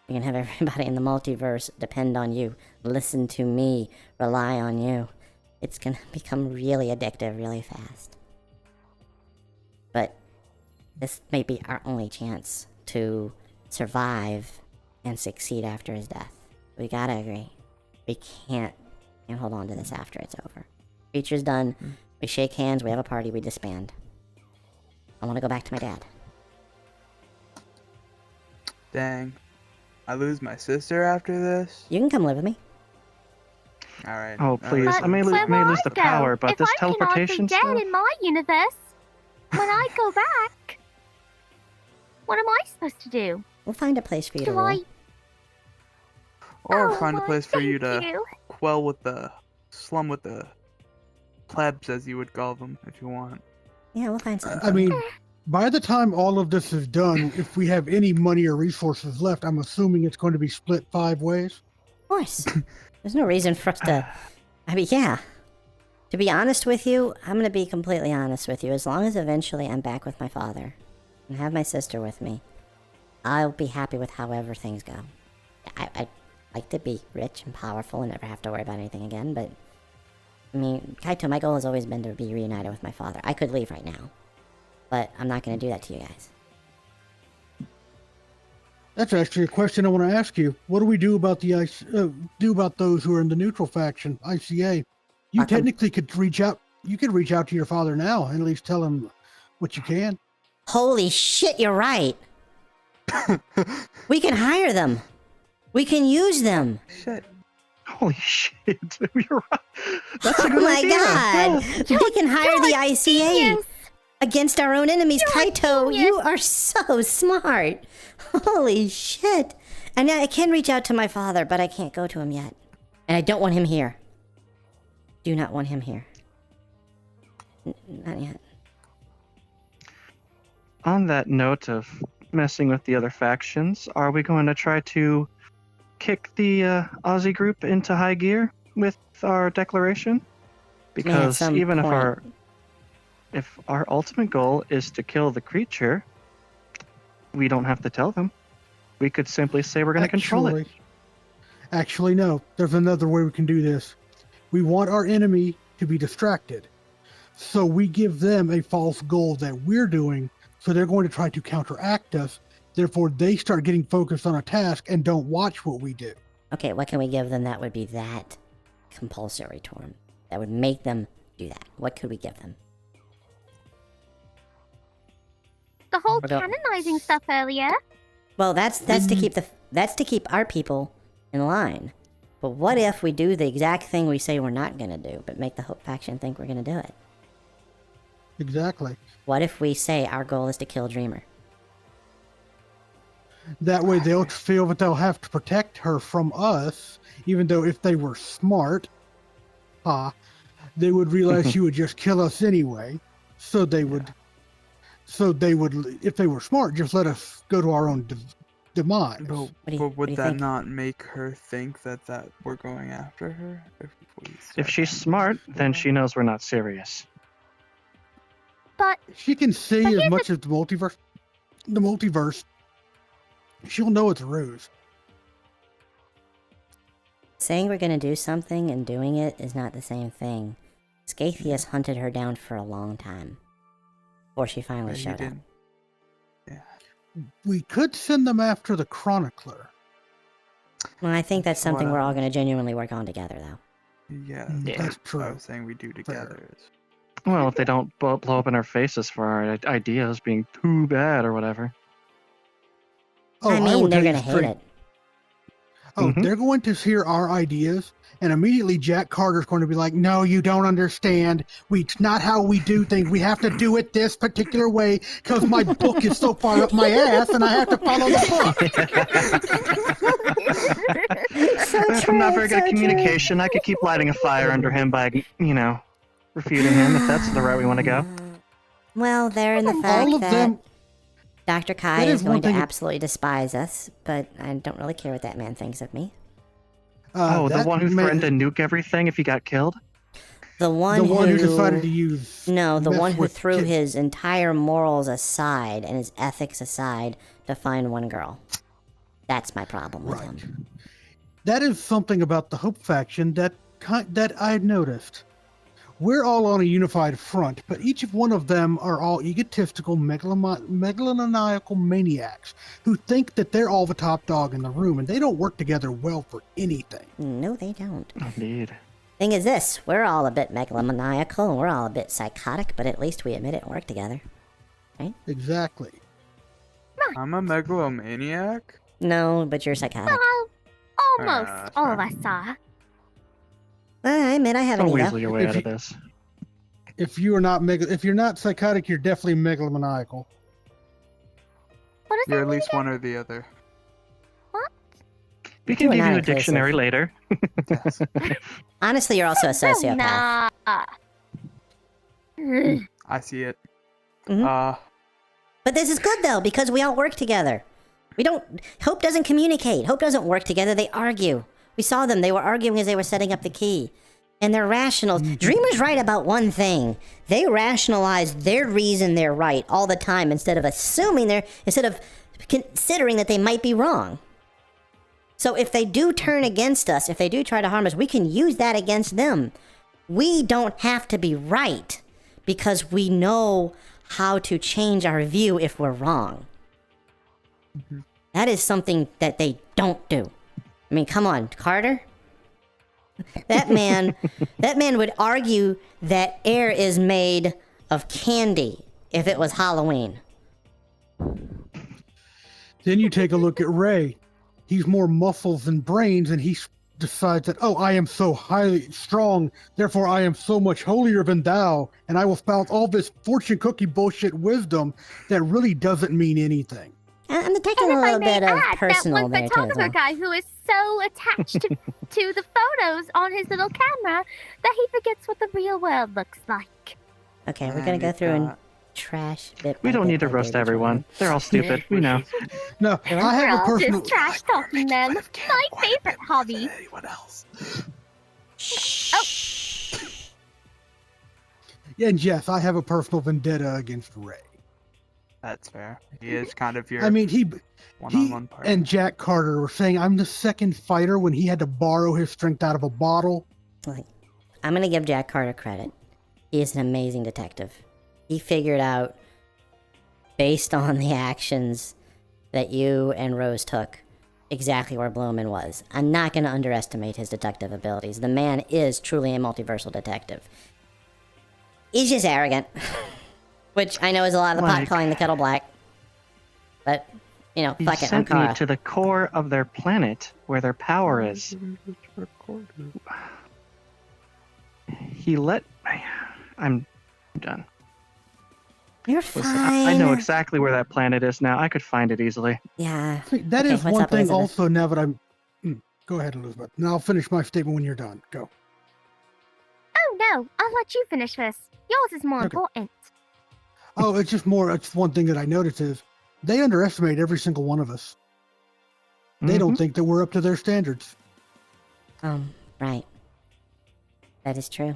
Speaker 1: You're gonna have everybody in the multiverse depend on you, listen to me, rely on you. It's gonna become really addictive really fast. But this may be our only chance to survive and succeed after his death. We gotta agree. We can't hold on to this after it's over. Feature's done. We shake hands, we have a party, we disband. I want to go back to my dad.
Speaker 4: Dang. I lose my sister after this?
Speaker 1: You can come live with me.
Speaker 4: Alright.
Speaker 2: Oh, please.
Speaker 4: alright.
Speaker 2: I may
Speaker 5: Where
Speaker 2: may
Speaker 5: will
Speaker 2: lose
Speaker 5: I
Speaker 2: the
Speaker 5: go?
Speaker 2: power, but
Speaker 5: if
Speaker 2: this
Speaker 5: I
Speaker 2: teleportation
Speaker 5: cannot be
Speaker 2: stuff.
Speaker 5: dead in my universe, when I go back, what am I supposed to do?
Speaker 1: We'll find a place for you to
Speaker 5: Do
Speaker 1: rule.
Speaker 5: I?
Speaker 4: Or
Speaker 5: Oh,
Speaker 4: find a
Speaker 5: well,
Speaker 4: place for you
Speaker 5: thank
Speaker 4: to
Speaker 5: you.
Speaker 4: quell with the slum with the plebs, as you would call them, if you want.
Speaker 1: Yeah, we'll find something.
Speaker 3: I mean, By the time all of this is done, if we have any money or resources left, I'm assuming it's going to be split 5 ways.
Speaker 1: Of course. There's no reason for us to... I mean, yeah. To be honest with you, I'm going to be completely honest with you. As long as eventually I'm back with my father and have my sister with me, I'll be happy with however things go. I'd like to be rich and powerful and never have to worry about anything again, but... I mean, Kaito, my goal has always been to be reunited with my father. I could leave right now, but I'm not going to do that to you guys.
Speaker 3: That's actually a question I want to ask you. What do we do about do about those who are in the neutral faction, ICA? You technically could reach out. You could reach out to your father now and at least tell him what you can.
Speaker 1: Holy shit, you're right. We can hire them. We can use them.
Speaker 4: Shit.
Speaker 2: Holy shit! You're right. That's a
Speaker 1: Oh
Speaker 2: good
Speaker 1: my
Speaker 2: idea.
Speaker 1: god!
Speaker 2: Yeah.
Speaker 1: We can hire the ICA
Speaker 5: genius.
Speaker 1: against our own enemies.
Speaker 5: You're a
Speaker 1: Kaito,
Speaker 5: genius.
Speaker 1: you are so smart. Holy shit! And I can reach out to my father, but I can't go to him yet. And I don't want him here. Do not want him here. Not yet.
Speaker 2: On that note of messing with the other factions, are we going to try to kick the Aussie group into high gear with our declaration? Because
Speaker 1: some
Speaker 2: even
Speaker 1: point.
Speaker 2: if our ultimate goal is to kill the creature, we don't have to tell them. We could simply say we're going to control it.
Speaker 3: Actually, no. There's another way we can do this. We want our enemy to be distracted. So we give them a false goal that we're doing, so they're going to try to counteract us. Therefore, they start getting focused on a task and don't watch what we do.
Speaker 1: Okay, what can we give them that would be that compulsory to them? That would make them do that. What could we give them?
Speaker 5: The whole
Speaker 1: Or don't-
Speaker 5: canonizing stuff earlier.
Speaker 1: Well, that's to keep our people in line. But what if we do the exact thing we say we're not gonna do, but make the Hope faction think we're gonna do it?
Speaker 3: Exactly.
Speaker 1: What if we say our goal is to kill Dreamer?
Speaker 3: That way they'll feel that they'll have to protect her from us, even though if they were smart, they would realize she would just kill us anyway. So they would, if they were smart, just let us go to our own demise.
Speaker 4: But,
Speaker 1: What do you
Speaker 4: would that
Speaker 1: think?
Speaker 4: not make her think that we're going after her?
Speaker 2: If she's smart, then she knows we're not serious.
Speaker 5: But
Speaker 3: She can see
Speaker 5: But
Speaker 3: as
Speaker 5: here's
Speaker 3: much as the multiverse. She'll know it's a ruse.
Speaker 1: Saying we're gonna do something and doing it is not the same thing. Scaithius hunted her down for a long time. Before she finally showed up.
Speaker 3: We could send them after the Chronicler.
Speaker 1: Well, I think that's
Speaker 4: That's
Speaker 1: something
Speaker 4: what
Speaker 1: we're
Speaker 4: I-
Speaker 1: all gonna genuinely work on together, though.
Speaker 4: Yeah,
Speaker 2: Yeah.
Speaker 3: That's
Speaker 4: what
Speaker 3: true.
Speaker 4: I was saying we do together. Is
Speaker 2: Well, if they don't blow up in our faces for our ideas being too bad or whatever.
Speaker 3: Oh,
Speaker 1: I
Speaker 3: will
Speaker 1: mean, they're
Speaker 3: tell you
Speaker 1: gonna hate
Speaker 3: straight.
Speaker 1: it.
Speaker 3: Oh,
Speaker 2: Mhm.
Speaker 3: they're going to hear our ideas, and immediately Jack Carter's going to be like, "No, you don't understand. It's not how we do things. We have to do it this particular way because my book is so far up my ass, and I have to follow the book."
Speaker 2: If I'm not very good at communication, I could keep lighting a fire under him by, refuting him if that's the route we want to go.
Speaker 1: Well, they're in the fact
Speaker 3: All of
Speaker 1: that
Speaker 3: them.
Speaker 1: Dr. Kai
Speaker 3: That
Speaker 1: is
Speaker 3: is one
Speaker 1: going to
Speaker 3: thing-
Speaker 1: absolutely despise us, but I don't really care what that man thinks of me.
Speaker 2: The
Speaker 3: that
Speaker 2: one who
Speaker 3: man-
Speaker 2: threatened to nuke everything if he got killed?
Speaker 1: The one,
Speaker 3: the one who decided to use.
Speaker 1: No, the
Speaker 3: mess
Speaker 1: one who
Speaker 3: with
Speaker 1: threw
Speaker 3: kids.
Speaker 1: his entire morals aside and his ethics aside to find one girl. That's my problem with
Speaker 3: Right.
Speaker 1: him.
Speaker 3: That is something about the Hope faction that I noticed. We're all on a unified front, but each one of them are all egotistical, megalomaniacal maniacs who think that they're all the top dog in the room, and they don't work together well for anything.
Speaker 1: No, they don't.
Speaker 2: Indeed.
Speaker 1: Thing is this, we're all a bit megalomaniacal and we're all a bit psychotic, but at least we admit it and work together.
Speaker 3: Exactly.
Speaker 4: I'm a megalomaniac.
Speaker 1: No, but you're psychotic.
Speaker 5: well, almost
Speaker 4: that's
Speaker 5: all of
Speaker 4: fair.
Speaker 5: us are.
Speaker 1: Well, I admit I have an
Speaker 2: Don't
Speaker 1: ego.
Speaker 2: weasel your way
Speaker 3: If
Speaker 2: out of
Speaker 3: you-
Speaker 2: this.
Speaker 3: If you're not psychotic, you're definitely megalomaniacal.
Speaker 5: What does
Speaker 4: You're
Speaker 5: that
Speaker 4: at
Speaker 5: mean
Speaker 4: least
Speaker 5: again?
Speaker 4: one or the other.
Speaker 2: We can
Speaker 1: We're
Speaker 2: give
Speaker 1: not
Speaker 2: you a
Speaker 1: inclusive.
Speaker 2: dictionary later.
Speaker 4: Yes.
Speaker 1: Honestly, you're also a sociopath.
Speaker 5: Nah.
Speaker 4: I see it.
Speaker 1: Mhm. But this is good though, because we all work together. Hope doesn't communicate. Hope doesn't work together. They argue. We saw them. They were arguing as they were setting up the key. And they're rational. Dreamer's right about one thing. They rationalize their reason they're right all the time instead of considering that they might be wrong. So if they do turn against us, if they do try to harm us, we can use that against them. We don't have to be right because we know how to change our view if we're wrong. Mm-hmm. That is something that they don't do. I mean, come on, Carter. That man would argue that air is made of candy if it was Halloween.
Speaker 3: Then you take a look at Ray. He's more muscles than brains, and he decides that, oh, I am so highly strong, therefore I am so much holier than thou, and I will spout all this fortune cookie bullshit wisdom that really doesn't mean anything.
Speaker 1: I'm detecting a little bit of personal there, too.
Speaker 5: That one photographer guy who is so attached to the photos on his little camera that he forgets what the real world looks like.
Speaker 1: Okay, we're going to go through and trash bit.
Speaker 2: We don't need to roast everyone. They're all stupid. We know.
Speaker 3: No, I have a personal...
Speaker 5: just trash talking them. My favorite hobby.
Speaker 4: Anyone else?
Speaker 5: Oh.
Speaker 3: Yeah, and yes, I have a personal vendetta against Ray.
Speaker 4: That's fair. He is kind of your.
Speaker 3: I mean, he
Speaker 4: one-on-one partner.
Speaker 3: And Jack Carter were saying I'm the second fighter when he had to borrow his strength out of a bottle.
Speaker 1: I'm going to give Jack Carter credit. He is an amazing detective. He figured out, based on the actions that you and Rose took, exactly where Bloomin was. I'm not going to underestimate his detective abilities. The man is truly a multiversal detective. He's just arrogant. Which I know is a lot of the pot calling the kettle black. But, fuck it, I'm
Speaker 2: sent
Speaker 1: Kara.
Speaker 2: me to the core of their planet, where their power is. I'm done.
Speaker 1: You're
Speaker 2: Listen,
Speaker 1: fine.
Speaker 2: I know exactly where that planet is now. I could find it easily.
Speaker 1: Yeah.
Speaker 3: That is
Speaker 1: what's
Speaker 3: one
Speaker 1: up,
Speaker 3: thing
Speaker 1: Elizabeth?
Speaker 3: also now that I'm... Go ahead, Elizabeth. And I'll finish my statement when you're done. Go.
Speaker 5: Oh no, I'll let you finish this. Yours is more important.
Speaker 3: Oh, it's one thing that I noticed is they underestimate every single one of us. They don't think that we're up to their standards.
Speaker 1: Right. That is true.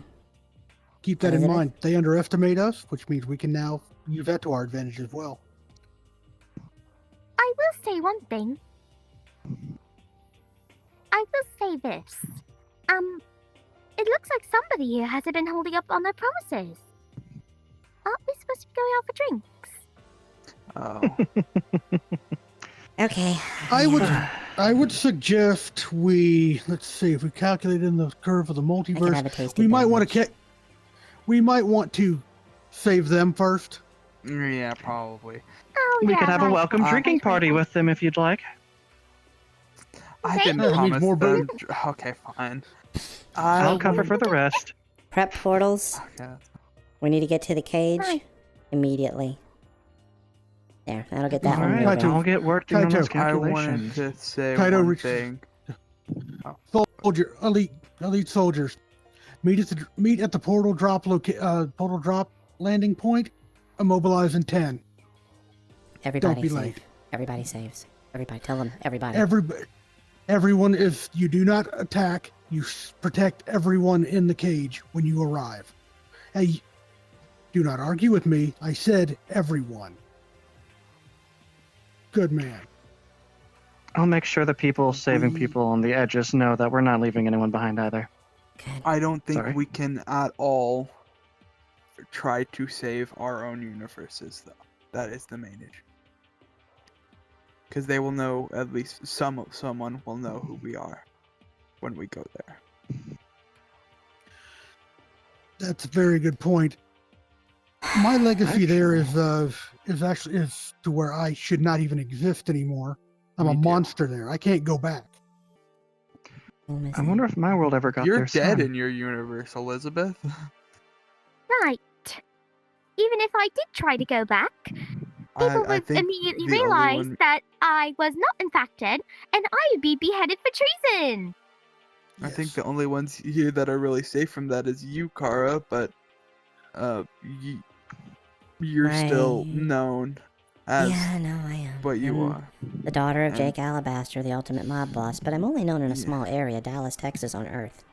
Speaker 3: Keep that in mind. They underestimate us, which means we can now use that to our advantage as well.
Speaker 5: I will say one thing. I will say this. It looks like somebody here hasn't been holding up on their promises. Aren't we supposed to be going out for drinks?
Speaker 4: Oh.
Speaker 1: Okay.
Speaker 3: I would suggest let's see, if we calculate in the curve of the multiverse, we might want to save them first.
Speaker 4: Yeah, probably.
Speaker 5: Oh,
Speaker 2: We
Speaker 5: yeah,
Speaker 2: could have a welcome drinking party with them if you'd like.
Speaker 4: I didn't
Speaker 3: That means
Speaker 4: promise
Speaker 3: more
Speaker 4: them. Okay, fine.
Speaker 2: I'll cover for the rest.
Speaker 1: Prep portals.
Speaker 4: Okay.
Speaker 1: We need to get to the cage immediately. There, that'll get that one
Speaker 2: Alright,
Speaker 1: moving.
Speaker 2: I'll get working on those
Speaker 3: Kaito.
Speaker 4: I wanted
Speaker 2: calculations.
Speaker 4: to say
Speaker 3: Kaito,
Speaker 4: one thing.
Speaker 3: Elite soldiers, meet at the portal drop landing point. Immobilize in 10.
Speaker 1: Everybody
Speaker 3: Don't be
Speaker 1: save.
Speaker 3: late.
Speaker 1: Everybody saves. Everybody, tell them. Everybody.
Speaker 3: Everyone, if you do not attack, you protect everyone in the cage when you arrive. Hey, do not argue with me. I said everyone. Good man.
Speaker 2: I'll make sure the people saving people on the edges know that we're not leaving anyone behind either.
Speaker 1: Good.
Speaker 4: I don't think
Speaker 2: Sorry.
Speaker 4: we can at all try to save our own universes, though. That is the main issue. Because they will know, at least someone will know who we are when we go there.
Speaker 3: That's a very good point. My legacy there is to where I should not even exist anymore. I'm
Speaker 4: Me
Speaker 3: a
Speaker 4: too.
Speaker 3: monster there. I can't go back.
Speaker 2: I wonder if my world ever got
Speaker 4: You're
Speaker 2: there.
Speaker 4: dead in your universe, Elizabeth.
Speaker 5: Right. Even if I did try to go back, people
Speaker 4: I
Speaker 5: would
Speaker 4: think
Speaker 5: immediately
Speaker 4: the only
Speaker 5: realize
Speaker 4: one-
Speaker 5: that I was not in fact dead, and I would be beheaded for treason.
Speaker 4: I think the only ones here that are really safe from that is you, Kara, but you're still
Speaker 1: Right.
Speaker 4: known. as
Speaker 1: Yeah, no, I am.
Speaker 4: what you
Speaker 1: I'm
Speaker 4: are.
Speaker 1: the daughter of
Speaker 4: And-
Speaker 1: Jake Alabaster, the ultimate mob boss, but I'm only known in a small area, Dallas, Texas, on Earth.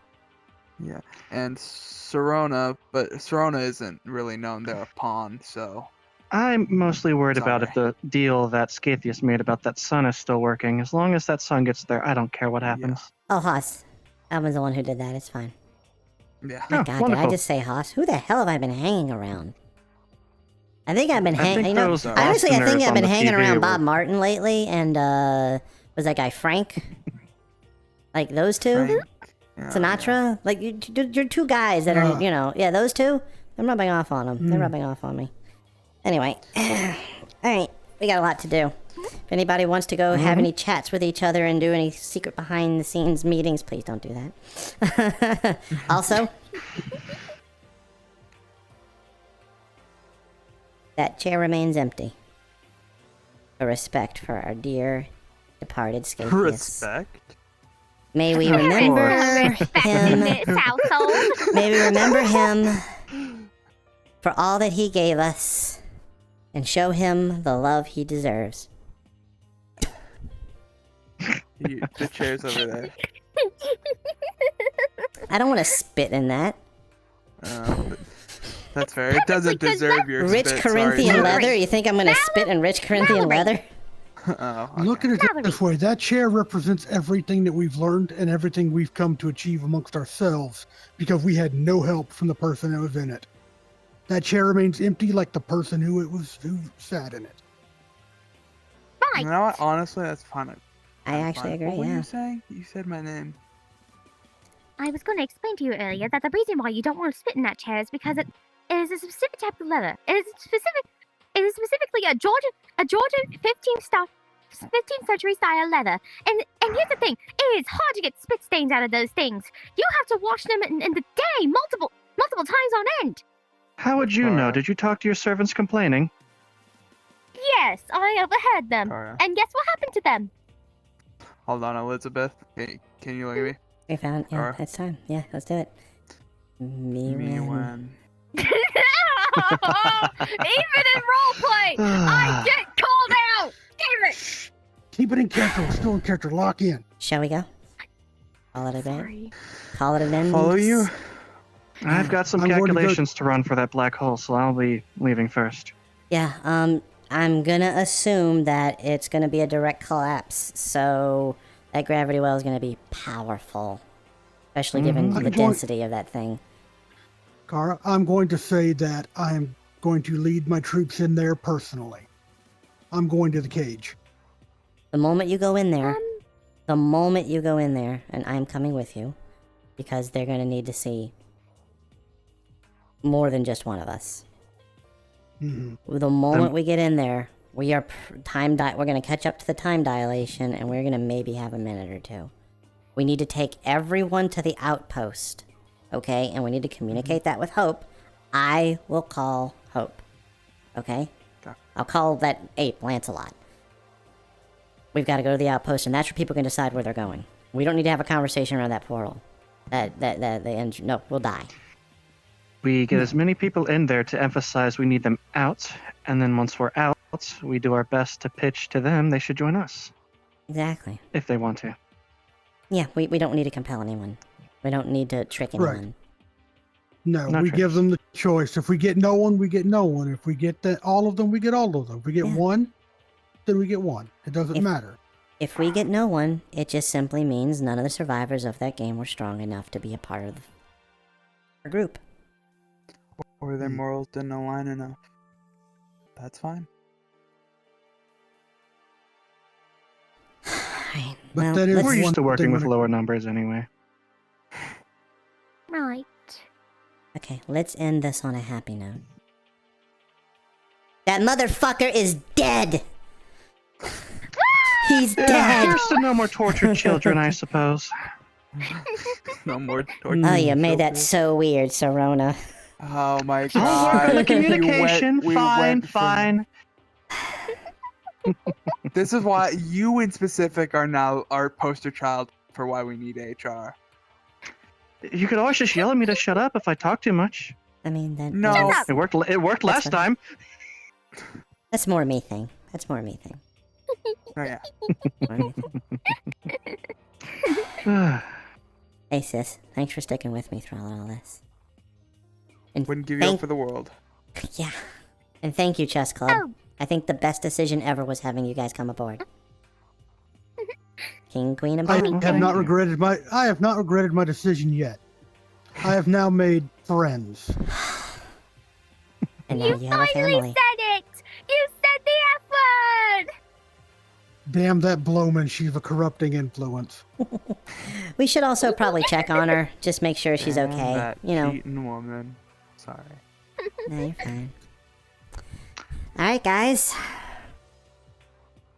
Speaker 4: Yeah, and Serona, but Serona isn't really known. They're a pawn, so
Speaker 2: I'm mostly worried
Speaker 4: It's
Speaker 2: about if the deal that Scatheus made about that sun is still working. As long as that sun gets there, I don't care what happens.
Speaker 1: Oh, Haas. I was the one who did that. It's fine.
Speaker 4: yeah.
Speaker 1: My
Speaker 2: Oh,
Speaker 1: God, did I
Speaker 2: wonderful.
Speaker 1: just say Haas? Who the hell have I been hanging around? I think I've been
Speaker 2: I think
Speaker 1: hanging. You know,
Speaker 2: those
Speaker 1: honestly, I think
Speaker 2: Bostoners
Speaker 1: I've
Speaker 2: on
Speaker 1: been
Speaker 2: the
Speaker 1: hanging
Speaker 2: TV
Speaker 1: around
Speaker 2: were-
Speaker 1: Bob Martin lately, and was that guy Frank? Like those two,
Speaker 4: Frank, yeah,
Speaker 1: Sinatra. Like you're two guys that are, yeah, those two. I'm rubbing off on them. They're rubbing off on me. Anyway, all right, we got a lot to do. If anybody wants to go have any chats with each other and do any secret behind-the-scenes meetings, please don't do that. Also, that chair remains empty. For respect for our dear departed
Speaker 4: yeah.
Speaker 1: Scapius.
Speaker 4: Respect.
Speaker 1: May we
Speaker 2: Of
Speaker 1: remember
Speaker 5: Respect in
Speaker 1: him.
Speaker 5: this household.
Speaker 1: May we remember him for all that he gave us and show him the love he deserves.
Speaker 4: The chair's over there.
Speaker 1: I don't want to spit in that.
Speaker 4: But that's fair. It doesn't
Speaker 5: Technically,
Speaker 4: deserve your
Speaker 1: Rich
Speaker 4: spit,
Speaker 1: Corinthian
Speaker 4: sorry.
Speaker 1: leather? You think I'm going to spit in rich Corinthian leather?
Speaker 4: Oh, okay.
Speaker 3: Look at it
Speaker 5: Valerie.
Speaker 3: this way. That chair represents everything that we've learned and everything we've come to achieve amongst ourselves because we had no help from the person that was in it. That chair remains empty like the person who sat in it.
Speaker 5: Right.
Speaker 4: You know what? Honestly, that's fine.
Speaker 1: I
Speaker 4: I'm
Speaker 1: actually
Speaker 4: fine.
Speaker 1: agree,
Speaker 4: What were
Speaker 1: yeah.
Speaker 4: you saying? You said my name.
Speaker 5: I was going to explain to you earlier that the reason why you don't want to spit in that chair is because it is a specific type of leather. It is specifically a Georgia 15th century style leather. And here's the thing, it is hard to get spit stains out of those things. You have to wash them in the day multiple times on end.
Speaker 2: How would you know?
Speaker 4: Kara.
Speaker 2: Did you talk to your servants complaining?
Speaker 5: Yes, I overheard them.
Speaker 4: Kara.
Speaker 5: And guess what happened to them?
Speaker 4: Hold on, Elizabeth. Can you look at me?
Speaker 1: We found, yeah,
Speaker 4: Alright.
Speaker 1: it's time. Yeah, let's do it. Me
Speaker 4: Me
Speaker 1: when.
Speaker 4: when.
Speaker 5: Even in roleplay, I get called out. Damn it!
Speaker 3: Keep it in character. We're still in character. Lock in.
Speaker 1: Shall we go? Call it a day?
Speaker 5: Sorry.
Speaker 1: Call it an end?
Speaker 4: Follow you?
Speaker 2: I've got some
Speaker 3: I'm going to go-
Speaker 2: calculations to run for that black hole, so I'll be leaving first.
Speaker 1: Yeah, I'm gonna assume that it's gonna be a direct collapse, so that gravity well is gonna be powerful. Especially given
Speaker 3: I'm
Speaker 1: the
Speaker 3: going-
Speaker 1: density of that thing.
Speaker 3: Kara, I'm going to say that I'm going to lead my troops in there personally. I'm going to the cage.
Speaker 1: The moment you go in there, and I'm coming with you, because they're gonna need to see more than just one of us.
Speaker 3: Mhm.
Speaker 1: The moment we get in there, we are we're gonna catch up to the time dilation, and we're gonna maybe have a minute or two. We need to take everyone to the outpost, okay? And we need to communicate that with Hope. I will call Hope, okay?
Speaker 4: Okay.
Speaker 1: I'll call that ape Lancelot. We've got to go to the outpost, and that's where people can decide where they're going. We don't need to have a conversation around that portal. No, we'll die.
Speaker 2: We get as many people in there to emphasize we need them out, and then once we're out, we do our best to pitch to them they should join us,
Speaker 1: Exactly.
Speaker 2: if they want to.
Speaker 1: Yeah, we don't need to compel anyone. We don't need to trick
Speaker 3: Right.
Speaker 1: anyone.
Speaker 3: No,
Speaker 2: Not
Speaker 3: we
Speaker 2: true.
Speaker 3: give them the choice. If we get no one, we get no one. If we get all of them, we get all of them. If we get
Speaker 1: Yeah.
Speaker 3: one, then we get one. It doesn't
Speaker 1: If-
Speaker 3: matter.
Speaker 1: If we get no one, it just simply means none of the survivors of that game were strong enough to be a part of our group.
Speaker 4: Or their morals didn't align enough. That's fine.
Speaker 1: Alright,
Speaker 3: But
Speaker 1: well,
Speaker 3: that is
Speaker 1: let's-
Speaker 2: We're
Speaker 3: one
Speaker 2: used to working
Speaker 3: thing
Speaker 2: with
Speaker 3: when
Speaker 2: lower numbers anyway.
Speaker 5: Right.
Speaker 1: okay, let's end this on a happy note. That motherfucker is dead! He's dead!
Speaker 2: Here's to no more tortured children, I suppose.
Speaker 4: No more torture.
Speaker 1: Oh, you made that
Speaker 4: children.
Speaker 1: so weird, Sorona.
Speaker 4: Oh my
Speaker 2: I'll work
Speaker 4: god.
Speaker 2: on the
Speaker 4: We
Speaker 2: communication.
Speaker 4: we
Speaker 2: Fine,
Speaker 4: went from-
Speaker 2: fine.
Speaker 4: This is why you in specific are now our poster child for why we need HR.
Speaker 2: You could always just yell at me to shut up if I talk too much.
Speaker 1: I mean,
Speaker 4: No.
Speaker 5: Shut up.
Speaker 2: It worked. It worked
Speaker 1: That's
Speaker 2: last
Speaker 1: fine.
Speaker 2: time.
Speaker 1: that's more a me thing. That's more me thing.
Speaker 4: Oh yeah.
Speaker 1: More me thing. Hey sis, thanks for sticking with me through all this. And
Speaker 4: Wouldn't give you up for the world.
Speaker 1: Yeah. And thank you, Chess Club.
Speaker 5: Oh.
Speaker 1: I think the best decision ever was having you guys come aboard. King, Queen, and
Speaker 3: I
Speaker 1: Pawn.
Speaker 3: have not regretted my decision yet. I have now made friends.
Speaker 1: And now you have a
Speaker 5: finally
Speaker 1: family.
Speaker 5: said it! You said the F word!
Speaker 3: Damn that Blowman, she's a corrupting influence.
Speaker 1: We should also probably check on her, just make sure she's
Speaker 4: Damn
Speaker 1: okay.
Speaker 4: That
Speaker 1: You know.
Speaker 4: cheating woman. Sorry.
Speaker 1: No, you're fine. Alright, guys.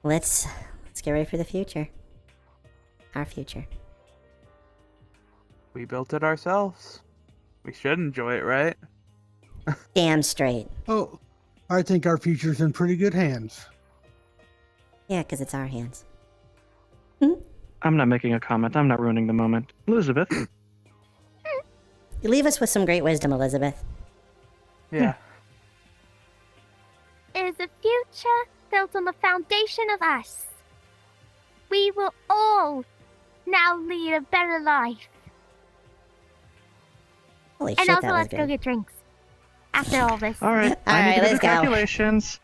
Speaker 1: Let's get ready for the future. Our future.
Speaker 4: We built it ourselves. We should enjoy it, right?
Speaker 1: Damn straight.
Speaker 3: Oh, I think our future's in pretty good hands.
Speaker 1: Yeah, because it's our hands.
Speaker 2: I'm not making a comment. I'm not ruining the moment. Elizabeth.
Speaker 1: You leave us with some great wisdom, Elizabeth.
Speaker 4: Yeah.
Speaker 5: It is a future built on the foundation of us. We will all now lead a better life.
Speaker 1: Holy
Speaker 5: And
Speaker 1: shit,
Speaker 5: also,
Speaker 1: that was
Speaker 5: let's go
Speaker 1: good.
Speaker 5: get drinks. After all this.
Speaker 2: All right.
Speaker 1: All
Speaker 2: I need
Speaker 1: right,
Speaker 2: to do
Speaker 1: let's
Speaker 2: the
Speaker 1: go.
Speaker 2: calculations.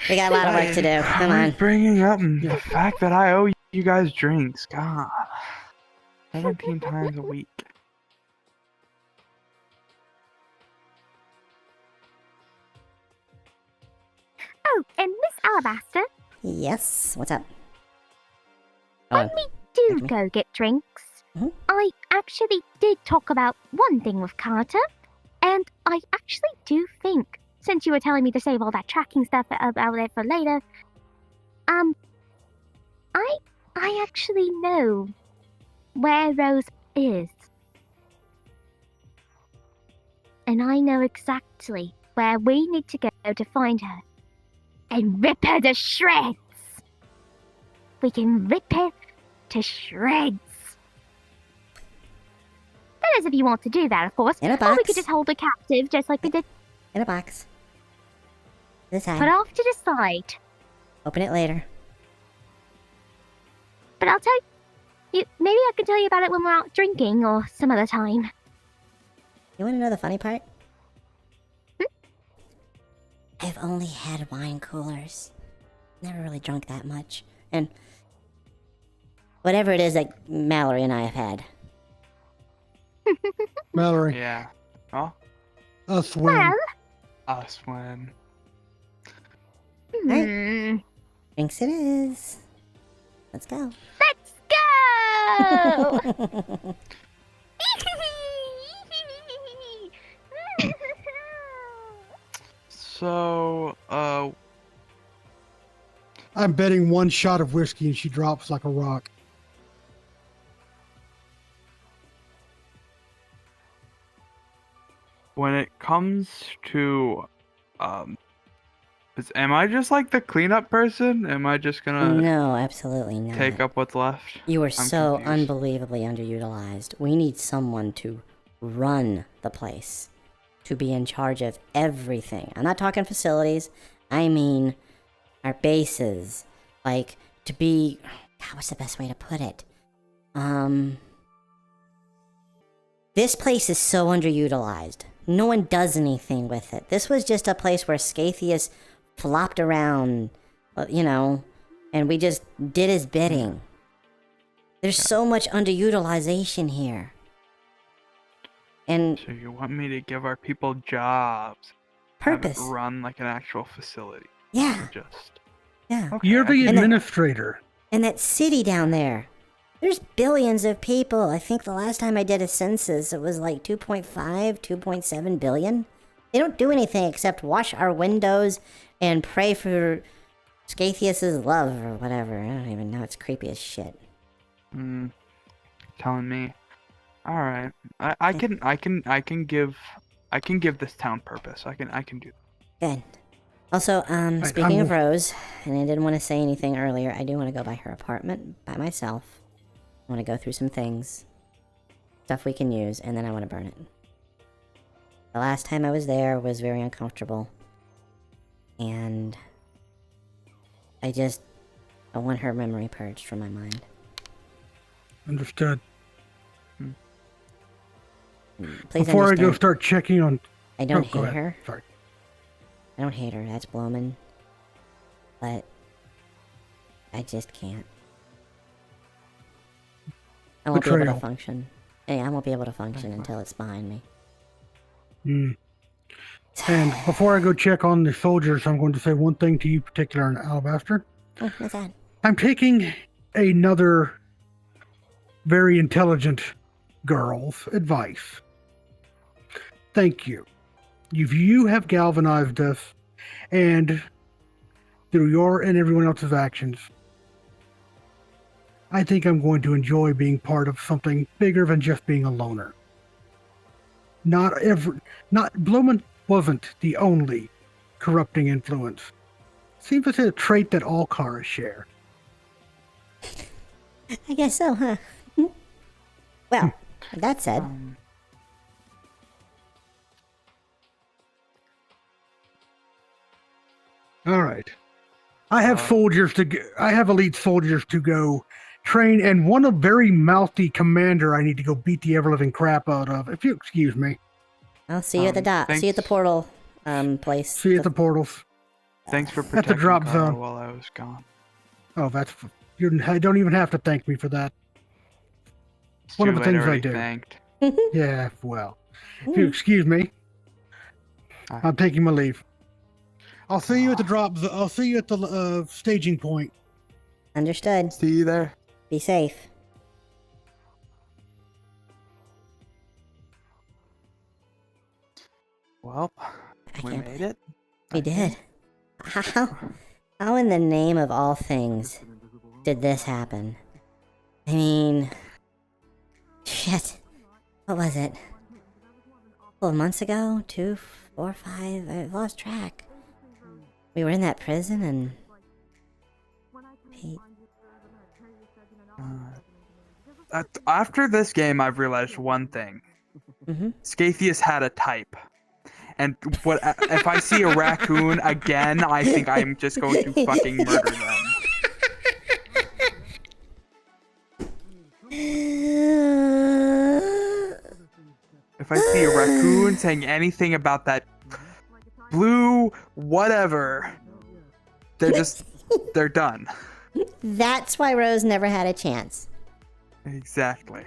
Speaker 1: We got a lot of work to do. Come on.
Speaker 4: Bringing up the fact that I owe you guys drinks. God. 17 times a week.
Speaker 5: Oh, and Miss Alabaster,
Speaker 1: Yes. What's up?
Speaker 5: when we do
Speaker 1: Excuse me?
Speaker 5: go get drinks,
Speaker 1: Mhm.
Speaker 5: I actually did talk about one thing with Carter, and I actually do think, since you were telling me to save all that tracking stuff about it for later, I actually know where Rose is. And I know exactly where we need to go to find her and rip her to shreds. We can rip her to shreds. That is if you want to do that, of course.
Speaker 1: In a
Speaker 5: Or we
Speaker 1: box.
Speaker 5: could just hold her captive, just like we did.
Speaker 1: In a box. This
Speaker 5: Put
Speaker 1: time.
Speaker 5: off to the side.
Speaker 1: Open it later.
Speaker 5: But I'll tell you, maybe I can tell you about it when we're out drinking or some other time.
Speaker 1: You want to know the funny part? I've only had wine coolers. Never really drunk that much. And whatever it is that Mallory and I have had.
Speaker 3: Mallory,
Speaker 4: Yeah. Oh,
Speaker 3: us win.
Speaker 5: Well,
Speaker 4: us when.
Speaker 5: hmm,
Speaker 1: Drinks it is. Let's go.
Speaker 5: let's go!
Speaker 4: So,
Speaker 3: I'm betting one shot of whiskey and she drops like a rock.
Speaker 4: when it comes to, am I just like the cleanup person? Am I just gonna
Speaker 1: No, absolutely not.
Speaker 4: take up what's left?
Speaker 1: You are so
Speaker 4: confused.
Speaker 1: unbelievably underutilized. We need someone to run the place, to be in charge of everything. I'm not talking facilities. I mean our bases. Like, to be... God, what's the best way to put it? This place is so underutilized. No one does anything with it. This was just a place where Scatheus flopped around, you know, and we just did his bidding. There's so much underutilization here. And
Speaker 4: So you want me to give our people jobs? Have
Speaker 1: purpose.
Speaker 4: it run like an actual facility?
Speaker 1: Yeah,
Speaker 4: Just.
Speaker 1: yeah.
Speaker 4: Okay,
Speaker 3: You're
Speaker 4: I
Speaker 3: the
Speaker 4: can-
Speaker 1: And then-
Speaker 3: administrator.
Speaker 1: And that city down there. There's billions of people. I think the last time I did a census, it was like 2.5, 2.7 billion. They don't do anything except wash our windows and pray for Scatheus's love or whatever. I don't even know. It's creepy as shit.
Speaker 4: Telling me. All right. I can give this town purpose. I can do.
Speaker 1: Good. Also,
Speaker 3: Right,
Speaker 1: speaking of
Speaker 3: I'm-
Speaker 1: Rose, and I didn't want to say anything earlier, I do want to go by her apartment by myself. I want to go through some things, stuff we can use, and then I want to burn it. The last time I was there was very uncomfortable, and I want her memory purged from my mind.
Speaker 3: Understood.
Speaker 1: Please
Speaker 3: Before I
Speaker 1: understand,
Speaker 3: go start checking on...
Speaker 1: I don't
Speaker 3: go
Speaker 1: hate
Speaker 3: ahead.
Speaker 1: her.
Speaker 3: Sorry.
Speaker 1: I don't hate her, that's blooming. But I just can't. I won't be able to
Speaker 3: Betrayal.
Speaker 1: function. Yeah, I won't be able to function until it's behind me.
Speaker 3: And before I go check on the soldiers, I'm going to say one thing to you particular in Alabaster.
Speaker 1: Oh, what's that?
Speaker 3: I'm taking another very intelligent girl's advice. Thank you. You have galvanized us, and through your and everyone else's actions, I think I'm going to enjoy being part of something bigger than just being a loner. Blumen wasn't the only corrupting influence. Seems it's a trait that all Karas share.
Speaker 1: I guess so, huh? Well, that said,
Speaker 3: All right. I have I have elite soldiers to go train, and one a very mouthy commander I need to go beat the ever-living crap out of, if you excuse me.
Speaker 1: I'll see you at the dock. See you at the portal place.
Speaker 3: See you at the portals.
Speaker 4: Thanks for
Speaker 3: At
Speaker 4: protecting
Speaker 3: the drop
Speaker 4: Kara
Speaker 3: zone.
Speaker 4: while I was gone.
Speaker 3: Oh, I don't even have to thank me for that.
Speaker 4: It's
Speaker 3: One of
Speaker 4: too
Speaker 3: the
Speaker 4: late,
Speaker 3: things I
Speaker 4: already
Speaker 3: do.
Speaker 4: Thanked.
Speaker 3: Yeah, well, if you excuse me, I'm taking my leave. I'll see you at the I'll see you at the staging point.
Speaker 1: Understood.
Speaker 4: See you there.
Speaker 1: Be safe.
Speaker 4: Well, we
Speaker 1: can't
Speaker 4: made it.
Speaker 1: We did. How in the name of all things did this happen? I mean, shit. What was it? A couple of months ago? 2, 4, 5? I've lost track. We were in that prison and...
Speaker 4: After this game, I've realized one thing. Scatheus had a type. And if I see a raccoon again, I think I'm just going to fucking murder them. If I see a raccoon saying anything about that blue whatever, they're done.
Speaker 1: That's why Rose never had a chance.
Speaker 4: Exactly.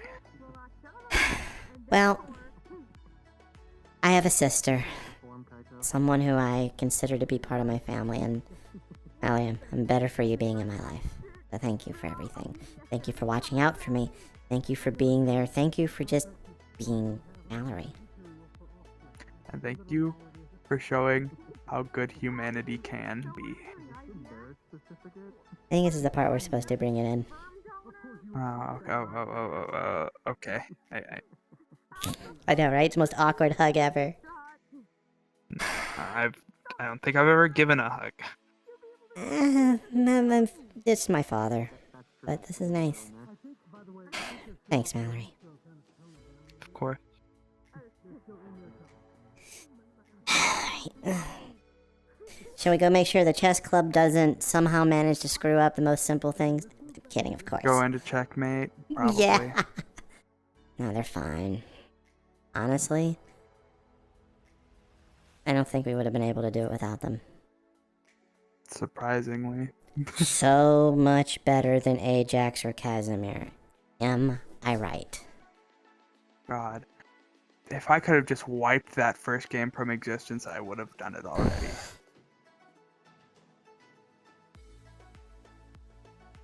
Speaker 1: Well, I have a sister. Someone who I consider to be part of my family, and Allie, I'm better for you being in my life. So thank you for everything. Thank you for watching out for me. Thank you for being there. Thank you for just being Mallory.
Speaker 4: And thank you for showing how good humanity can be.
Speaker 1: I think this is the part we're supposed to bring it in.
Speaker 4: Okay.
Speaker 1: I know, right? It's the most awkward hug ever.
Speaker 4: I don't think I've ever given a hug.
Speaker 1: It's my father, but this is nice. Thanks, Mallory.
Speaker 4: Of course.
Speaker 1: Shall we go make sure the chess club doesn't somehow manage to screw up the most simple things? I'm kidding, of course.
Speaker 4: Go into checkmate, probably.
Speaker 1: Yeah. No, they're fine. Honestly, I don't think we would have been able to do it without them.
Speaker 4: Surprisingly.
Speaker 1: So much better than Ajax or Casimir. Am I right?
Speaker 4: God. If I could have just wiped that first game from existence, I would have done it already.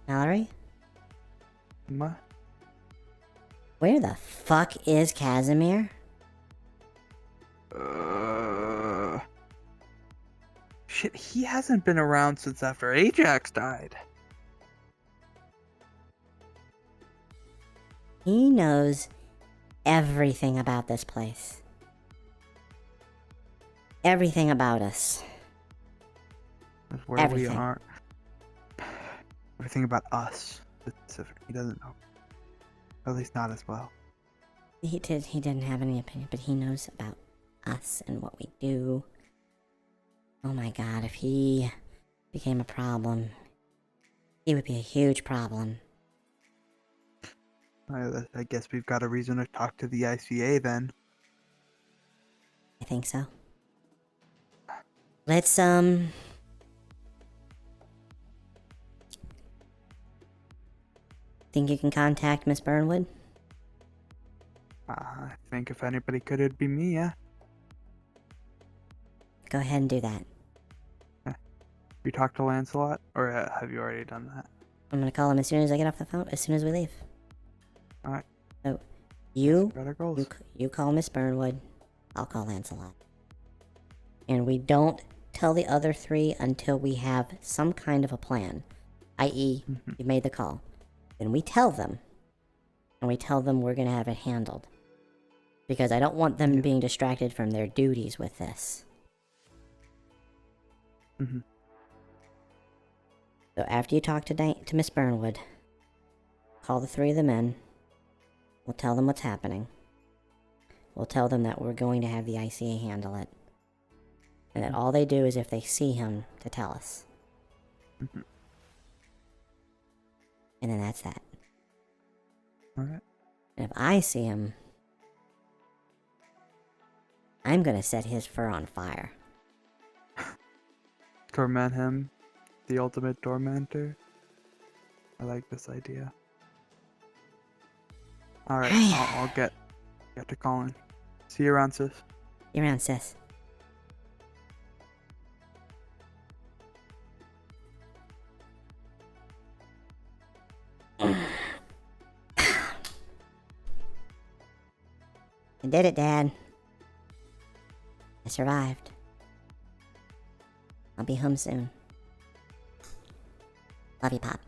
Speaker 1: Mallory?
Speaker 4: What?
Speaker 1: Where the fuck is Casimir?
Speaker 4: Shit, he hasn't been around since after Ajax died.
Speaker 1: He knows everything about this place. Everything about us.
Speaker 4: That's where
Speaker 1: Everything.
Speaker 4: we are. Everything about us, specifically. He doesn't know. At least not as well.
Speaker 1: He didn't have any opinion, but he knows about us and what we do. Oh my god, if he became a problem, He would be a huge problem.
Speaker 4: I guess we've got a reason to talk to the ICA then.
Speaker 1: I think so. Let's, think you can contact Miss Burnwood?
Speaker 4: I think if anybody could, it'd be me, yeah.
Speaker 1: Go ahead and do that.
Speaker 4: You talked to Lancelot, or have you already done that?
Speaker 1: I'm gonna call him as soon as I get off the phone, as soon as we leave.
Speaker 4: Alright.
Speaker 1: So, you
Speaker 4: goals.
Speaker 1: you call Miss Burnwood, I'll call Lancelot. And we don't tell the other three until we have some kind of a plan, i.e., you made the call. Then we tell them, and we tell them we're gonna have it handled. Because I don't want them being distracted from their duties with this. So after you talk to Miss Burnwood, call the three of them in. We'll tell them what's happening. We'll tell them that we're going to have the ICA handle it. And that all they do is if they see him to tell us. And then that's that.
Speaker 4: Alright.
Speaker 1: And if I see him, I'm gonna set his fur on fire.
Speaker 4: Torment him. The ultimate tormentor. I like this idea. Alright, I'll get to calling. See you around, sis.
Speaker 1: You're around, sis. I did it, Dad. I survived. I'll be home soon. Love you, Pop.